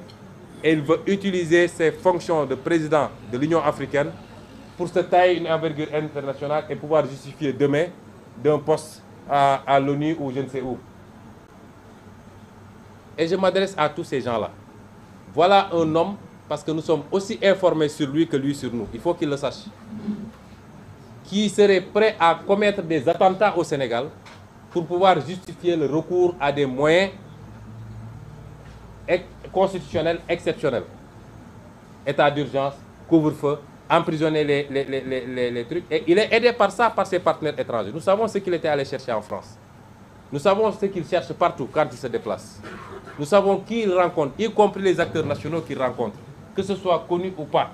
et il veut utiliser ses fonctions de président de l'Union africaine pour se tailler une envergure internationale et pouvoir justifier demain d'un poste à l'ONU ou je ne sais où. Et je m'adresse à tous ces gens-là. Voilà un homme, parce que nous sommes aussi informés sur lui que lui sur nous. Il faut qu'il le sache. Qui serait prêt à commettre des attentats au Sénégal pour pouvoir justifier le recours à des moyens constitutionnels exceptionnels. État d'urgence, couvre-feu, emprisonner les trucs. Et il est aidé par ça, par ses partenaires étrangers. Nous savons ce qu'il était allé chercher en France. Nous savons ce qu'il cherche partout quand il se déplace. Nous savons qui il rencontre, y compris les acteurs nationaux qu'il rencontre, que ce soit connu ou pas.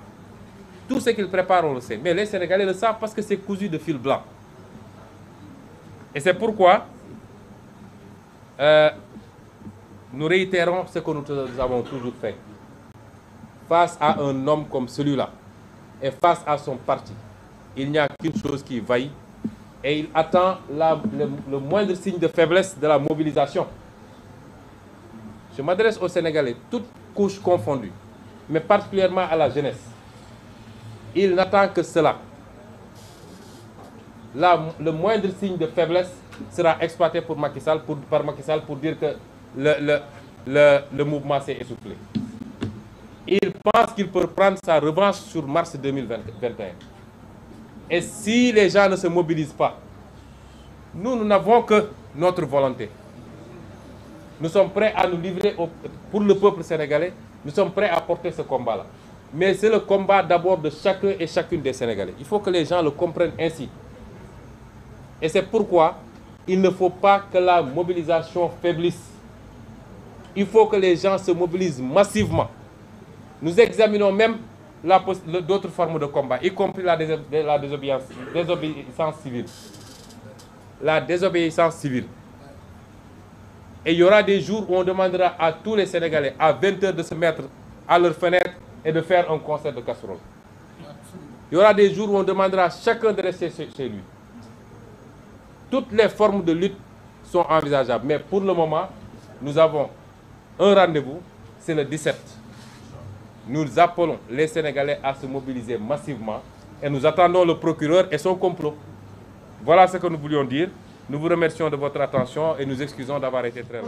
Tout ce qu'il prépare, on le sait. Mais les Sénégalais le savent parce que c'est cousu de fil blanc. Et c'est pourquoi nous réitérons ce que nous avons toujours fait. Face à un homme comme celui-là, et face à son parti, il n'y a qu'une chose qui vaille, et il attend le moindre signe de faiblesse de la mobilisation. Je m'adresse aux Sénégalais, toutes couches confondues, mais particulièrement à la jeunesse. Il n'attend que cela. Le moindre signe de faiblesse sera exploité par Macky Sall pour dire que le mouvement s'est essoufflé. Il pense qu'il peut prendre sa revanche sur mars 2021. Et si les gens ne se mobilisent pas, nous n'avons que notre volonté. Nous sommes prêts à nous livrer pour le peuple sénégalais. Nous sommes prêts à porter ce combat-là. Mais c'est le combat d'abord de chacun et chacune des Sénégalais. Il faut que les gens le comprennent ainsi. Et c'est pourquoi il ne faut pas que la mobilisation faiblisse. Il faut que les gens se mobilisent massivement. Nous examinons même d'autres formes de combat, y compris la désobéissance civile. La désobéissance civile. Et il y aura des jours où on demandera à tous les Sénégalais à 20 h de se mettre à leur fenêtre et de faire un concert de casserole. Il y aura des jours où on demandera à chacun de rester chez lui. Toutes les formes de lutte sont envisageables. Mais pour le moment, nous avons un rendez-vous, c'est le 17. Nous appelons les Sénégalais à se mobiliser massivement et nous attendons le procureur et son complot. Voilà ce que nous voulions dire. Nous vous remercions de votre attention et nous excusons d'avoir été très long.